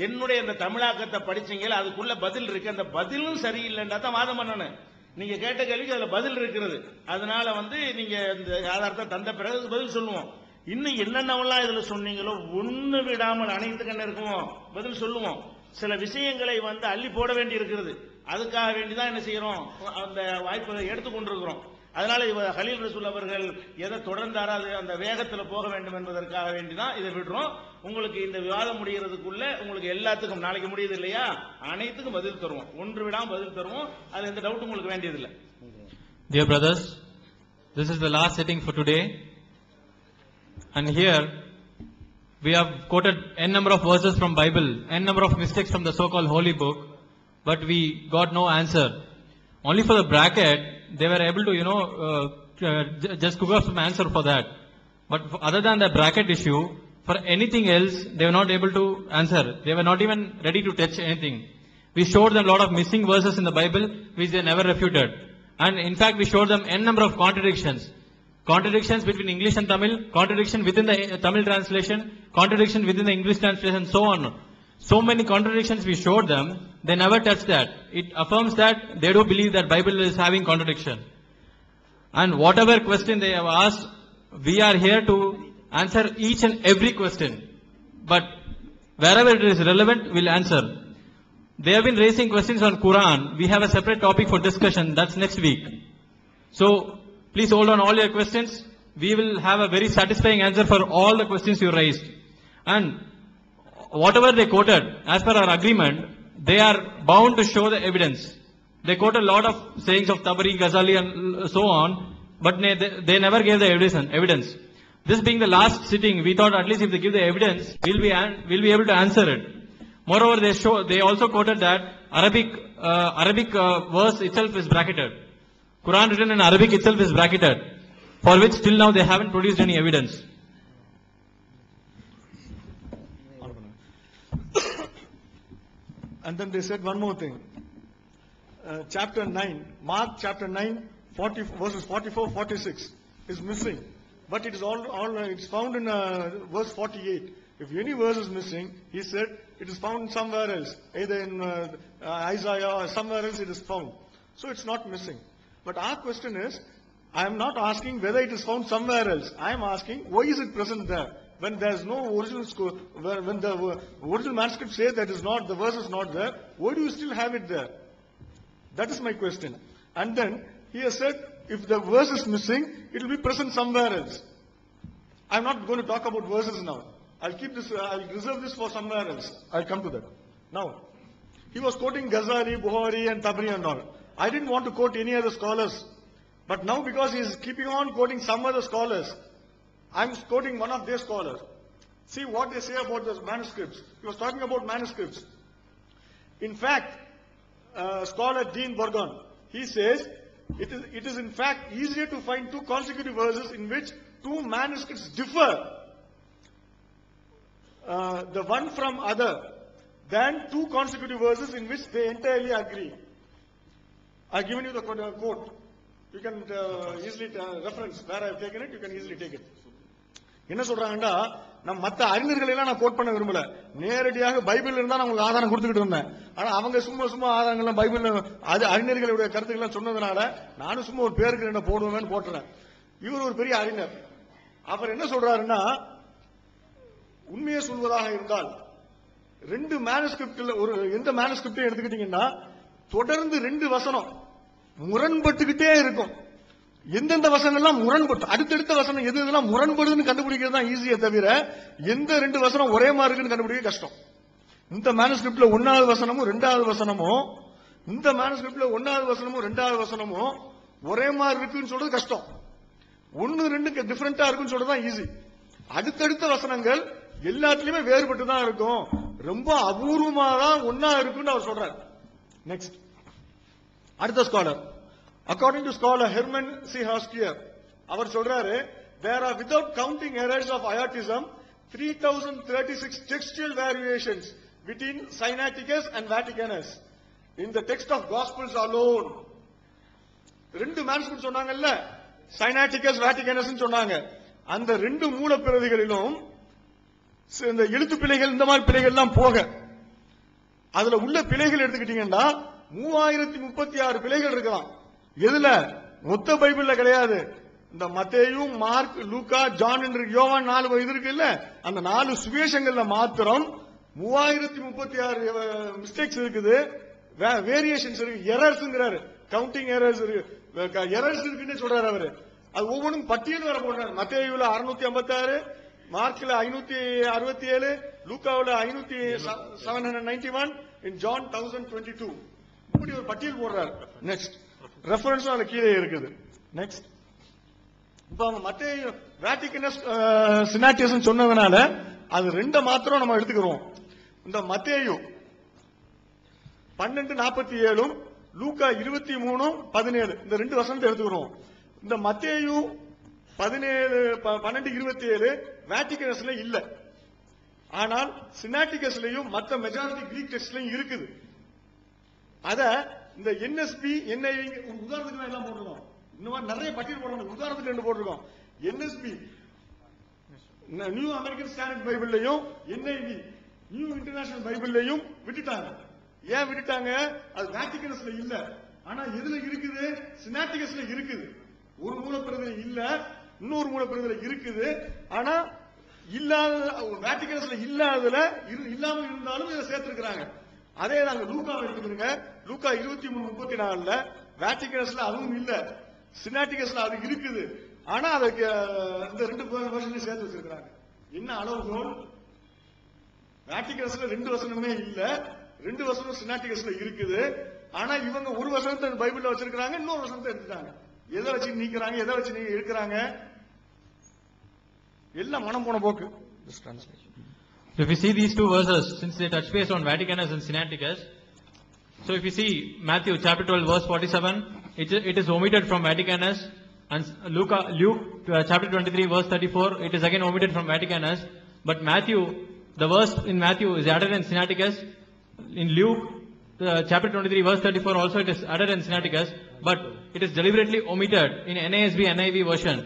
என்னுடைய அந்த தமிழாக்கத்தை படிச்சீங்களா, அதுக்குள்ள பதில் இருக்கு. அந்த பதிலும் சரியில்லைன்றா தான் வாதம் பண்ணணும். நீங்க கேட்ட கேள்விக்கு அதுல பதில் இருக்கிறது. அதனால நீங்க இந்த ஆதாரத்தை தந்த பிறகு பதில் சொல்லுவோம். இன்னும் என்னென்னவெல்லாம் இதுல சொன்னீங்களோ ஒண்ணு விடாமல் அனைத்து கண்ண இருக்குமோ பதில் சொல்லுவோம். சில விஷயங்களை அள்ளி போட வேண்டி இருக்கிறது. அதுக்காக வேண்டிதான் என்ன செய்யறோம், அந்த வாய்ப்பை எடுத்துக்கொண்டிருக்கிறோம். அதனால ஹலீல் ரசூல் அவர்கள் எதை தொடர்ந்தாரோ அது அந்த வேகத்தில் போக வேண்டும் என்பதற்காக வேண்டிதான் இதை விடுறோம். உங்களுக்கு இந்த விவாதம் முடிகிறதுக்குள்ள உங்களுக்கு எல்லாத்துக்கும் நாளைக்கு முடியுது இல்லையா, அனைத்துக்கும் பதில் தருவோம். ஒன்று விடாம பதில் தருவோம். அது எந்த டவுட் உங்களுக்கு வேண்டியதில்லை. Dear brothers, this is the last sitting for today, and here we have quoted n number of verses from Bible, n number of mistakes from the so-called holy book, but we got no answer. Only for the bracket they were able to just cook up some answer for that, but other than the bracket issue, for anything else they were not able to answer. They were not even ready to touch anything. We showed them a lot of missing verses in the Bible which they never refuted, and in fact we showed them n number of contradictions between English and Tamil, contradiction within the Tamil translation, contradiction within the English translation, so on. So many contradictions we showed them, they never touched that. It affirms that they do believe that Bible is having contradiction. And whatever question they have asked, we are here to answer each and every question. But wherever it is relevant, we'll answer. They have been raising questions on Quran. We have a separate topic for discussion. That's next week. So please hold on all your questions. We will have a very satisfying answer for all the questions you raised. And whatever they quoted, as per our agreement, they are bound to show the evidence. They quoted a lot of sayings of Tabari, Ghazali and so on, but they never gave the evidence. This being the last sitting, we thought at least if they give the evidence, we'll be able to answer it. Moreover, they also quoted that Arabic verse itself is bracketed. Quran written in Arabic itself is bracketed, for which till now they haven't produced any evidence. And then they said one more thing. Chapter 9, Mark chapter 9, verses 44, 46 is missing. But it is it's found in verse 48. If any verse is missing, he said it is found somewhere else. Either in Isaiah or somewhere else it is found. So it's not missing. But our question is, I am not asking whether it is found somewhere else. I am asking, why is it present there? When there is no original when the original manuscript says that is not, the verse is not there, why do you still have it there? That is my question. And then he has said, if the verse is missing, it will be present somewhere else. I am not going to talk about verses now. I'll keep this. I'll reserve this for somewhere else. I'll come to that. Now, he was quoting Ghazali, Bukhari, and Tabari and all. I didn't want to quote any other scholars, but now because he is keeping on quoting some other scholars, I'm quoting one of their scholars. See what they say about the manuscripts. He was talking about manuscripts. In fact, scholar Dean Burgon, he says, it is in fact easier to find two consecutive verses in which two manuscripts differ, the one from other, than two consecutive verses in which they entirely agree. I've given you the quote. You can easily reference where I've taken it. You can easily take it. என்ன சொல்றாங்கன்னா, நம்ம மத்த அறிஞர்களை எல்லாம் நான் கோட் பண்ண விரும்பல, நேரடியாக பைபிள் இருந்தா நான் உங்களுக்கு ஆதாரம் கொடுத்துக்கிட்டு இருந்தேன். ஆனா அவங்க சும்மா ஆதாரங்கள்லாம் பைபிள் அது அறிஞர்களுடைய கருத்துக்கள் சொன்னதுனால நானும் சும்மா ஒரு பேருக்கு என்ன போடுவேன்னு போட்டுறேன். இவர் ஒரு பெரிய அறிஞர். அவர் என்ன சொல்றாருன்னா, உண்மையை சொல்வதாக இருந்தால் ரெண்டு மேனுஸ்கிரிப்ட்ல எந்த மேனுஸ்கிரிப்டையும் எடுத்துக்கிட்டீங்கன்னா தொடர்ந்து ரெண்டு வசனம் முரண்பட்டுக்கிட்டே இருக்கும். எந்தெந்த வசனங்கள்லாம் முரண்பட்டு அடுத்தடுத்த வசனம் எது எதெல்லாம் முரண்படுதுன்னு கண்டுபிடிக்கிறது தான் ஈஸியே தவிர எந்த ரெண்டு வசனம் ஒரே மாதிரி இருக்குன்னு கண்டுபிடிக்க கஷ்டம். இந்த மேனுஸ்கிரிப்ட்ல ஒன்னாவது வசனமும் ரெண்டாவது வசனமும் இந்த மேனுஸ்கிரிப்ட்ல ஒன்னாவது வசனமும் ரெண்டாவது வசனமும் ஒரே மாதிரி இருக்குன்னு சொல்றது கஷ்டம். ஒன்னு ரெண்டு டிஃபரெண்டா இருக்குன்னு சொல்றது தான் ஈஸி. அடுத்தடுத்த வசனங்கள் எல்லாத்துலயுமே வேறுபட்டு தான் இருக்கும், ரொம்ப அபூர்வமா தான் ஒன்னா இருக்குன்னு அவர் சொல்றாரு. நெக்ஸ்ட் அடுத்த scholar, according to scholar Herman C. Haskier, அவர் சொல்றாரு, there are without counting errors of iotism 3036 textual variations between Sinaiticus and Vaticanus in the text of Gospels alone. ரெண்டு மேனுஸ்கிரிப்ட் சொன்னாங்கல்ல, Sinaiticus Vaticanus சொன்னாங்க. அந்த ரெண்டு மூல பிரதிகளிலும் இந்த எழுத்து பிழைகள் இந்த மாதிரி பிழைகள் எல்லாம் போக அதுல உள்ள பிழைகள் எடுத்துக்கிட்டீங்கன்னா 3036 பிழைகள் இருக்கலாம். எதுல? மொத்த பைபிள்ல கிடையாது. இந்த மத்தேயு, மார்க், லூக்கா, ஜான் என்று யோவான் 4 இது இருக்கு இல்ல, அந்த 4 சுவிசேஷங்கள்ல மாத்திரம் 3036 மிஸ்டேக்ஸ் இருக்குது, வேரியேஷன்ஸ் இருக்கு, எரர்ஸ்ங்கிறாரு, கவுண்டிங் எரர்ஸ் எரர்ஸ் இருக்குன்னு சொல்றாரு அவரு. அது ஒவ்வொன்றும் பட்டியல் வேற போடுறாரு. மத்தேயுல 656, மார்க்ல 567, லூக்காவுல 791, in John 1022. இப்படி ஒரு பட்டியல் போடுறாரு. நெக்ஸ்ட் ரெஃபரன்ஸ் அதுல கீழே இருக்குது. நெக்ஸ்ட் இப்ப மத்தேயு வேட்டிகனஸ் சினாட்டியஸ் சொன்னதுனால அது ரெண்ட மாத்திரம் நம்ம எடுத்துக்கிறோம். இந்த மத்தேயு 12:47, லூக்கா 23:17 இந்த 2 வசனத்தை எடுத்துக்கிறோம். இந்த மத்தேயு 12:27 வேட்டிகனஸ்ல இல்ல, ஆனால் சினாட்டிகஸ்லயும் மற்ற மெஜாரிட்டி கிரீக் டெக்ஸ்ட்லயும் இருக்குது. அத இந்த என்எஸ்பி என்ஐவி உதாரணத்துக்கு எல்லாம் போட்டிருக்கோம். இந்த மாதிரி நிறைய பட்டியல் போடுறோம். உதாரணத்துக்கு 2 போட்டிருக்கோம். என்எஸ்பி நியூ அமெரிக்கன் ஸ்டாண்டர்ட் பைபிள்லையும் என்ஐவி நியூ இன்டர்நேஷனல் பைபிள்லையும் விட்டுட்டாங்க. ஏன் விட்டுட்டாங்க? அது வேட்டிகனஸ்ல இல்ல, ஆனா எதுல இருக்குது? சினாட்டிகஸ்ல இருக்குது. ஒரு மூலப்பிரதில இல்ல, இன்னொரு மூலப்பிரதில இருக்குது. ஆனா இல்லாத வேட்டிகனஸ்ல இல்லாததுல இல்லாம இருந்தாலும் இதை சேர்த்திருக்கிறாங்க. அதே நாங்க லூக்காவை எடுத்துக்கிறோங்க. லூக்கா 23:34 வேட்டிகனஸ்ல அதுவும் இல்ல, சினாட்டிகஸ்ல அது இருக்குது. ஆனா அதுக்கு இந்த 2 வருஷம் சேர்த்து வச்சிருக்காங்க. என்ன அளவுகோல்? வேட்டிகனஸ்ல 2 வசனமே இல்ல, 2 வசனம் சினாட்டிகஸ்ல இருக்குது. ஆனா இவங்க ஒரு வசனத்தை பைபிள்ல வச்சிருக்காங்க, இன்னொரு வசனத்தை எடுத்துட்டாங்க. எதை வச்சு நீக்கிறாங்க, எதை வச்சு நீங்க எடுக்கிறாங்க? எல்லாம் மனம் போன போக்கு. If you see these 2 verses, since they touch base on Vaticanus and Sinaiticus, so if you see Matthew chapter 12 verse 47, it is omitted from Vaticanus, and Luke chapter 23 verse 34, it is again omitted from Vaticanus. But Matthew, the verse in Matthew is added in Sinaiticus. In Luke chapter 23 verse 34 also it is added in Sinaiticus, but it is deliberately omitted in NASB NIV version.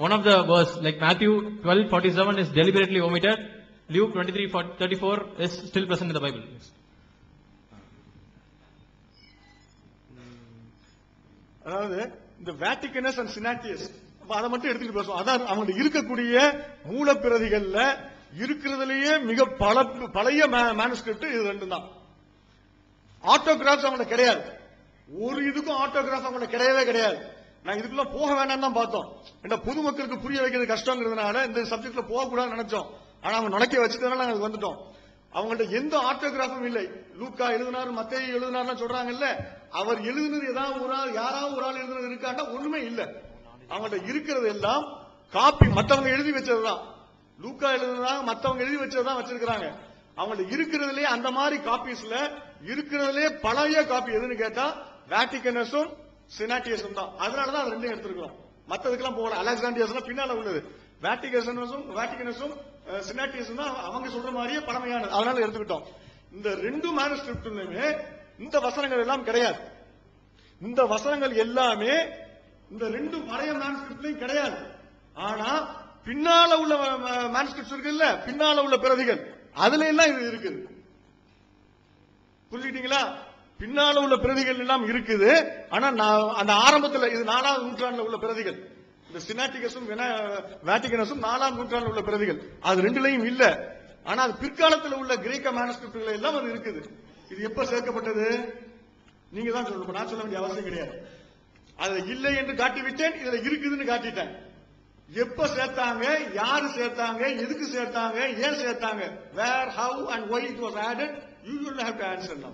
One of the verse, like Matthew 12:47 is deliberately omitted. Luke 23:34 is still present in the Bible. அதாவது இந்த வேட்டிகனஸ் அண்ட் சினாட்டியஸ் அதை மட்டும் எடுத்துட்டு பேசுவோம். அதான் அவங்க இருக்கக்கூடிய மூலப்பிரதிகள்ல இருக்கிறதுலயே மிக பழைய மேனுஸ்கிரிப்ட் இது 2 தான். ஆட்டோகிராஃப்ஸ் அவங்களுக்கு கிடையாது. ஒரு இதுக்கும் ஆட்டோகிராஃப் அவங்களுக்கு கிடையவே கிடையாது. நான் இதுக்குள்ள போக வேண்டாம் தான் பார்த்தோம். ஏன்னா பொதுமக்களுக்கு புரிய வைக்கிறது கஷ்டங்கிறதுனால இந்த சப்ஜெக்ட்ல போகக்கூடாதுன்னு நினைச்சோம். ஆனா அவங்க நுழைக்க வச்சதுனால நாங்க வந்துட்டோம். அவங்கள்ட்ட எந்த ஆட்டோகிராஃபும் இல்லை. லூக்கா எழுதினாரு, மத்தேயு எழுதினாருன்னு சொல்றாங்கல்ல, அவர் எழுதினது ஏதாவது ஒரு ஆள், யாராவது ஒரு ஆள் எழுதுனது இருக்காண்டா ஒண்ணுமே இல்ல. அவங்கள்ட்ட இருக்கிறது எல்லாம் காப்பி, மத்தவங்க எழுதி வச்சதுதான். லூக்கா எழுதுனதா மத்தவங்க எழுதி வச்சதுதான் வச்சிருக்காங்க. அவங்கள்ட்ட இருக்கிறதுலே அந்த மாதிரி காப்பீஸ்ல இருக்கிறதுலே பழைய காப்பி எதுன்னு கேட்டா வேட்டிகனஸும் சினாட்டியஸும் தான். அதனாலதான் அது 2 எடுத்திருக்கிறோம். மத்ததுக்கெல்லாம் போகல. அலெக்சாண்டியஸ் பின்னால உள்ளது. வேட்டிகனஸும் சினாட்டியஸும் தான் அவங்க சொல்ற மாதிரியே பழமையானது. அதனால எடுத்துக்கிட்டோம். இந்த 2 மேனுஸ்கிரிப்ட்லயுமே இந்த வசனங்கள் எல்லாம் கிடையாது. இந்த வசனங்கள் எல்லாமே இந்த 2 பழைய மேனுஸ்கிரிப்ட்லயும் கிடையாது. ஆனா பின்னால உள்ள மேனுஸ்கிரிப்ட்ஸ் இருக்குல்ல, பின்னால உள்ள பிரதிகள், அதுல எல்லாம் இது இருக்குது. புரிஞ்சுக்கிட்டீங்களா? பின்னால உள்ள பிரதிகள் எல்லாம் இருக்குது. ஆனா அந்த ஆரம்பத்தில் இது 4ஆம் நூற்றாண்டுல உள்ள பிரதிகள். இந்த சினாட்டிகஸும் வேட்டிகனஸும் 4ஆம் நூற்றாண்டுல உள்ள பிரதிகள். அது 2லயும் இல்ல. ஆனா அது பிற்காலத்தில் உள்ள கிரேக்க மேனுஸ்கிரிப்ட்கள் எல்லாம் அது இருக்குது. இது எப்ப சேர்க்கப்பட்டது? நீங்க தான் சொல்லணும், நான் சொல்ல வேண்டிய அவசியம் கிடையாது. அதுல இல்லை என்று காட்டிவிட்டேன், இதுல இருக்குதுன்னு காட்டிட்டேன். எப்ப சேர்த்தாங்க, யாரு சேர்த்தாங்க, எதுக்கு சேர்த்தாங்க, ஏன் சேர்த்தாங்க, where, how and why it was added, you will have to answer now.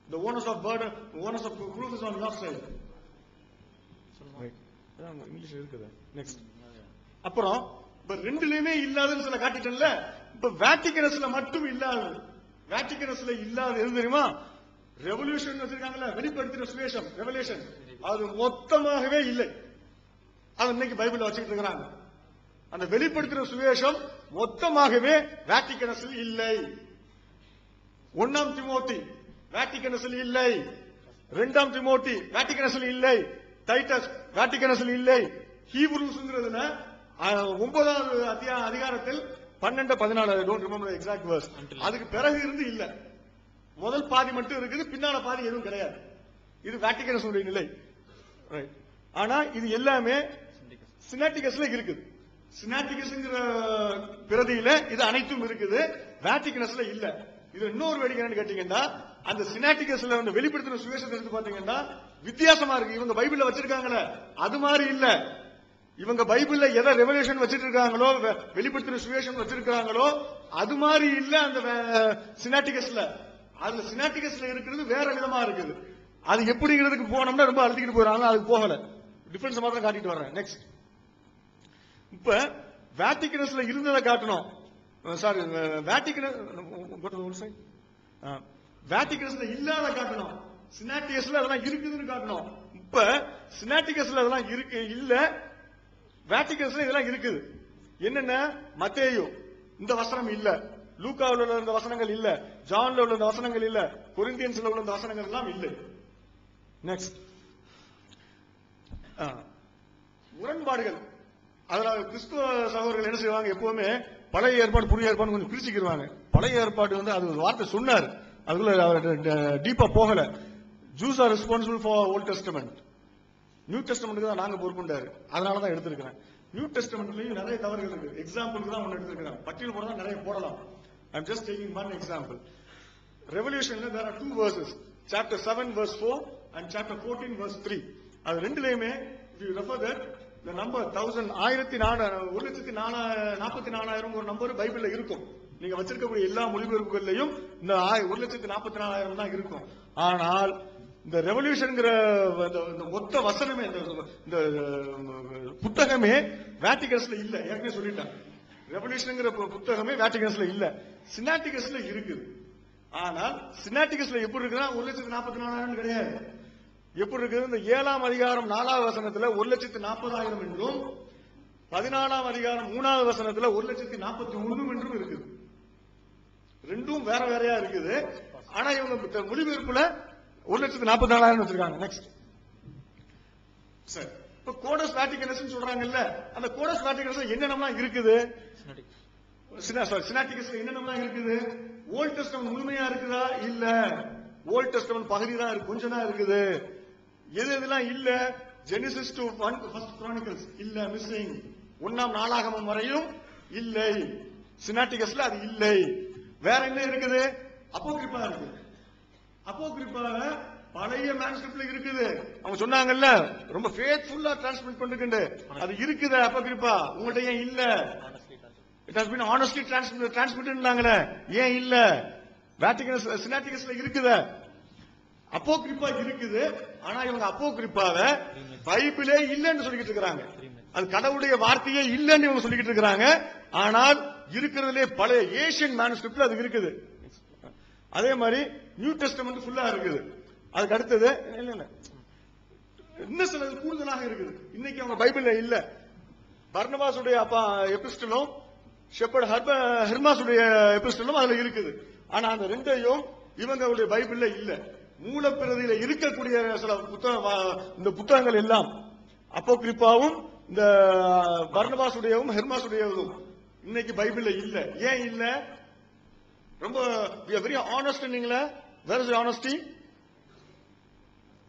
The onus of burden, the onus of proof is on your side. English இருக்குது. நெக்ஸ்ட் அப்புறம் இப்ப 2லயுமே இல்லாதன்னு சொல்ல காட்டிட்டேன்ல. இப்ப வேட்டிகனஸ்ல மட்டும் இல்லாது. வேட்டிகனஸ்ல இல்லாத எது தெரியுமா? ரெவல்யூஷன் வச்சிருக்காங்கல்ல, வெளிப்படுத்தின சுவிசேஷம், ரெவல்யூஷன், அது மொத்தமாகவே இல்லை. அது இன்னைக்கு பைபிள்ல வச்சுக்கிட்டு இருக்கிறாங்க. அந்த வெளிப்படுத்தின சுவிசேஷம் மொத்தமாகவே வேட்டிகனஸில் இல்லை. 1 தீமோத்தி வேட்டிகனஸில் இல்லை. 2 தீமோத்தி வேட்டிகனஸில் இல்லை. டைட்டஸ் வேட்டிகனஸில் இல்லை. ஹீப்ரூஸ்ங்கிறதுல 9வது அதிகாரத்தில் 12-14, டோன்ட் ரிமெம்பர் எக்ஸாக்ட் வேர்ஸ், அதுக்கு பிறகு இருந்து இல்ல. முதல் பாதி மட்டும் இருக்குது, பின்னால பாதி எதுவும் கிடையாது. இது வேட்டிகனஸ் நிலை. ரைட். ஆனா இது எல்லாமே சினாட்டிகஸ்ல இருக்குது. சினாட்டிகஸ்ங்கிற பிரதியில இது அனைத்தும் இருக்குது, வேட்டிகனஸ்ல இல்ல. இது இன்னொரு வேடிக்கை கேட்டீங்கன்னா, அந்த சினாட்டிகஸ்ல வந்து வெளிப்படுத்தின சுவிசேஷத்தை எடுத்து பாத்தீங்கன்னா வித்தியாசமா இருக்கு. இவங்க பைபிள்ல வச்சிருக்காங்களே அது மாதிரி இல்ல. இவங்க பைபிள்ல எதை ரெவல்யூஷன் வச்சிட்டு இருக்காங்களோ, வெளிப்படுத்தின சுவிசேஷம் வச்சிருக்காங்களோ அது மாதிரி இல்ல அந்த சினாட்டிகஸ்ல. அதுல சினாட்டிகஸ்ல இருக்கிறது வேற விதமா இருக்குது. அது எப்படிங்கிறதுக்கு போனோம்னா ரொம்ப அழுத்திக்கிட்டு போறாங்க, அதுக்கு போகல. டிஃபரன்ஸ் மாத்திரம் காட்டிட்டு வர்றேன். நெக்ஸ்ட், இப்ப வேட்டிகனஸ்ல இருந்ததை காட்டணும். சாரி, வேட்டிகனஸ்ல இல்லாத காட்டணும், சினாட்டிகஸ்ல அதெல்லாம் இருக்குதுன்னு காட்டணும். இப்ப சினாட்டிகஸ்ல அதெல்லாம் இருக்கு இல்ல, வேட்டிகன்ஸ்ல இதெல்லாம் இருக்குது. என்னென்ன? மத்தேயு இந்த வசனம் இல்ல, லூக்காவில் உள்ள இந்த வசனங்கள் இல்ல, ஜான்ல உள்ள இந்த வசனங்கள் இல்ல, கொரிந்தியன்ஸ்ல உள்ள இந்த வசனங்கள் எல்லாம் இல்லை. நெக்ஸ்ட், முரண்பாடுகள். அதனால கிறிஸ்துவ சகோதரர்கள் என்ன செய்வாங்க, எப்பவுமே பழைய ஏற்பாடு புதிய ஏற்பாடு கொஞ்சம் பிரிச்சுக்கிடுவாங்க. பழைய ஏற்பாடு வந்து அது வார்த்தை சொன்னார், அதுக்குள்ள அவர் டீப்பா போகல. Jews are responsible for old testament, new டெஸ்டமெண்ட்டுக்கு தான் நாங்க பொறுப்புண்டாரு, அதனால தான் எடுத்திருக்கிறேன். நியூ டெஸ்டமெண்ட்லயும் நிறைய தவறுகள் இருக்கு. எக்ஸாம்பிளுக்கு தான் ஒன்னு எடுத்திருக்கிறேன், பட்டியல் போட தான் நிறைய போடலாம். I'm just taking one example. Revolutionல there are two verses, chapter 7 verse 4 and chapter 14 verse 3. அது ரெண்டுலயுமே if you refer that the number 1,44,000 ஒரு நம்பர் பைபிள்ல இருக்கும். நீங்க வச்சிருக்கக்கூடிய எல்லா மொழிபெயர்ப்புகள்லயும் இந்த 1,44,000 தான் இருக்கும். ஆனால் இந்த ரெவல்யூஷன்ங்கிற மொத்த வசனமே, இந்த புத்தகமே வேட்டிகன்ஸ்ல இல்ல. ஏற்கனவே சொல்லிட்டாங்க, ரெவல்யூஷன்ங்கிற புத்தகமே வேட்டிகன்ஸ்ல இல்ல, சினாட்டிகஸ்ல இருக்குது. ஆனால் சினாட்டிகஸ்ல எப்படி இருக்குன்னா 1,44,000 கிடையாது. எப்படி இருக்குது? இந்த 7ஆம் அதிகாரம் 4வது வசனத்துல 1,40,000 என்றும் 14ஆம் அதிகாரம் 3வது வசனத்துல 1,41,000 என்றும் இருக்குது. ரெண்டும் வேற வேறையா இருக்குது. ஆனா இவங்க மொழிபெயர்ப்புல 1,40,000 வச்சிருக்காங்க. நெக்ஸ்ட், சரி, இப்ப கோடஸ் வேட்டிகனஸ் சொல்றாங்கல்ல, அந்த கோடஸ் வேட்டிகனஸ் என்னென்னலாம் இருக்குது? சினாட்டிகஸ்ல என்னென்னலாம் இருக்குது? ஓல்ட் டெஸ்டமெண்ட் முழுமையா இருக்குதா? இல்ல, ஓல்ட் டெஸ்டமெண்ட் பகுதி தான் இருக்கு, கொஞ்சம் தான் இருக்குது. எது எதெல்லாம் இல்ல? ஜெனிசிஸ் டு ஃபர்ஸ்ட் கிரானிக்கல்ஸ் இல்ல, மிஸ்ஸிங். 1ஆம் நாளாகமம் வரையும் இல்லை, சினாட்டிகஸ்ல அது இல்லை. வேற என்ன இருக்குது? அப்போகிரிப்பா இருக்கு. அப்போகிரிப்பா பழைய மேனுஸ்கிரிப்ட்ல இருக்குது. அவங்க சொன்னாங்கல்ல ரொம்ப ஃபேத்ஃபுல்லா டிரான்ஸ்மிட் பண்ணிட்டு, அது இருக்குது அப்போகிரிப்பா. உங்கள்ட்ட ஏன் இல்ல? இட் ஹஸ் பீன் ஹானஸ்ட்லி டிரான்ஸ்மிட்டட்னாங்களே, ஏன் இல்ல? வேட்டிகன்ஸ் சினாட்டிகஸ்ல இருக்குது, அப்போகிரிப்பா இருக்குது. ஆனா இவங்க அப்போகிரிப்பாவை பைபிளே இல்லன்னு சொல்லிக்கிட்டு இருக்காங்க, அது கடவுளுடைய வார்த்தையே இல்லன்னு இவங்க சொல்லிக்கிட்டு இருக்காங்க. ஆனால் இருக்கிறதுலே பழைய ஏசியன் மேனுஸ்கிரிப்ட்ல அது இருக்குது. அதே மாதிரி நியூ டெஸ்டமெண்ட் ஃபுல்லா இருக்குது. அதுக்கு அடுத்தது இன்னும் சில கூடுதலாக இருக்குது, இன்னைக்கு அவங்க பைபிள்ல இல்ல. பர்னபாசுடைய அப்பா எபிஸ்டலும் ஷெப்பர்ட் ஹெர்மாசுடைய எபிஸ்டலும் அதுல இருக்குது. ஆனா அந்த ரெண்டையும் இவங்களுடைய பைபிள்ல இல்ல. மூலப்பிரதியில இருக்கக்கூடிய சில இந்த புத்தகங்கள் எல்லாம் அப்போகிரிப்பாவும் இந்த பர்னபாசுடையவும் ஹெர்மாசுடையவும் இன்னைக்கு பைபிள்ல இல்ல. ஏன் இல்ல? ரொம்ப வெரி ஆனஸ்ட். நீங்களா where is honesty?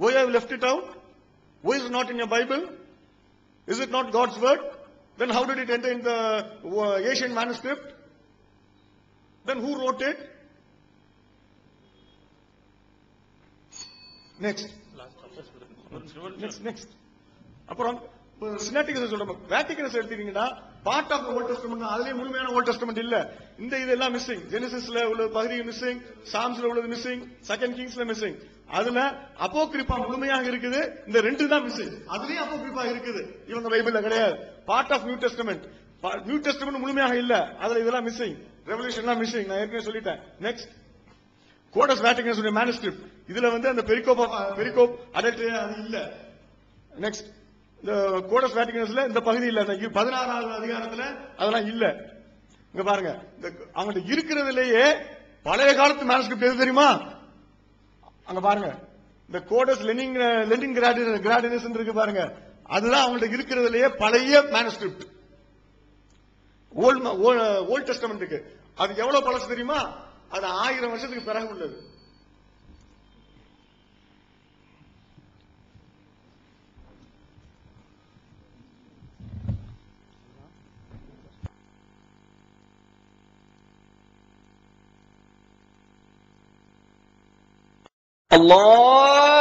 Why have you left it out? Why is it not in your Bible? Is it not God's word? Then how did it enter in the Asian manuscript? Then who wrote it? Next. அப்புறம் சினாட்டிகஸ் சொல்றோம். வேட்டிகன்ஸ் எடுத்தீங்கன்னா பார்ட் ஆஃப் ஓல்ட் டெஸ்டமெண்ட், அதுலயே முழுமையான ஓல்ட் டெஸ்டமெண்ட் இல்ல. இந்த இதெல்லாம் மிஸ்ஸிங். ஜெனிசிஸ்ல உள்ள பகுதி மிஸ்ஸிங், சாம்ஸ்ல உள்ளது மிஸ்ஸிங், செகண்ட் கிங்ஸ்ல மிஸ்ஸிங். அதுல அப்போகிரிப்பா முழுமையாக இருக்குது. இந்த ரெண்டு தான் மிஸ்ஸிங். அதுலயும் அப்போகிரிப்பா இருக்குது, இவங்க பைபிள்ல கிடையாது. Part of New Testament, New Testament முழுமையாக இல்ல, அதுல இதெல்லாம் மிஸ்ஸிங். ரெவல்யூஷன்லாம் மிஸ்ஸிங், நான் ஏற்கனவே சொல்லிட்டேன். நெக்ஸ்ட், கோடஸ் வேட்டிகன்ஸ் மேனுஸ்கிரிப்ட், இதுல வந்து அந்த பெரிகோப் அடல்ட்ரி அது இல்ல. நெக்ஸ்ட், இந்த கோடஸ் வேட்டிகன்ஸ்ல இந்த பகுதி இல்ல. 16வது அதிகாரத்துல அதெல்லாம் இல்ல. இங்க பாருங்க, அவங்கள்ட்ட இருக்கிறதுலயே பழைய காலத்து மேனுஸ்கிரிப்ட் எது தெரியுமா? அங்க பாருங்க, இந்த கோடஸ் லெனின் கிராடினஸ் இருக்கு பாருங்க, அதுதான் அவங்கள்ட்ட இருக்கிறதுலயே பழைய மேனுஸ்கிரிப்ட் ஓல்ட் டெஸ்டமெண்ட்டுக்கு. அது எவ்வளவு பழசு தெரியுமா? அது 1000 வருஷத்துக்கு பிறகு உள்ளது. Allah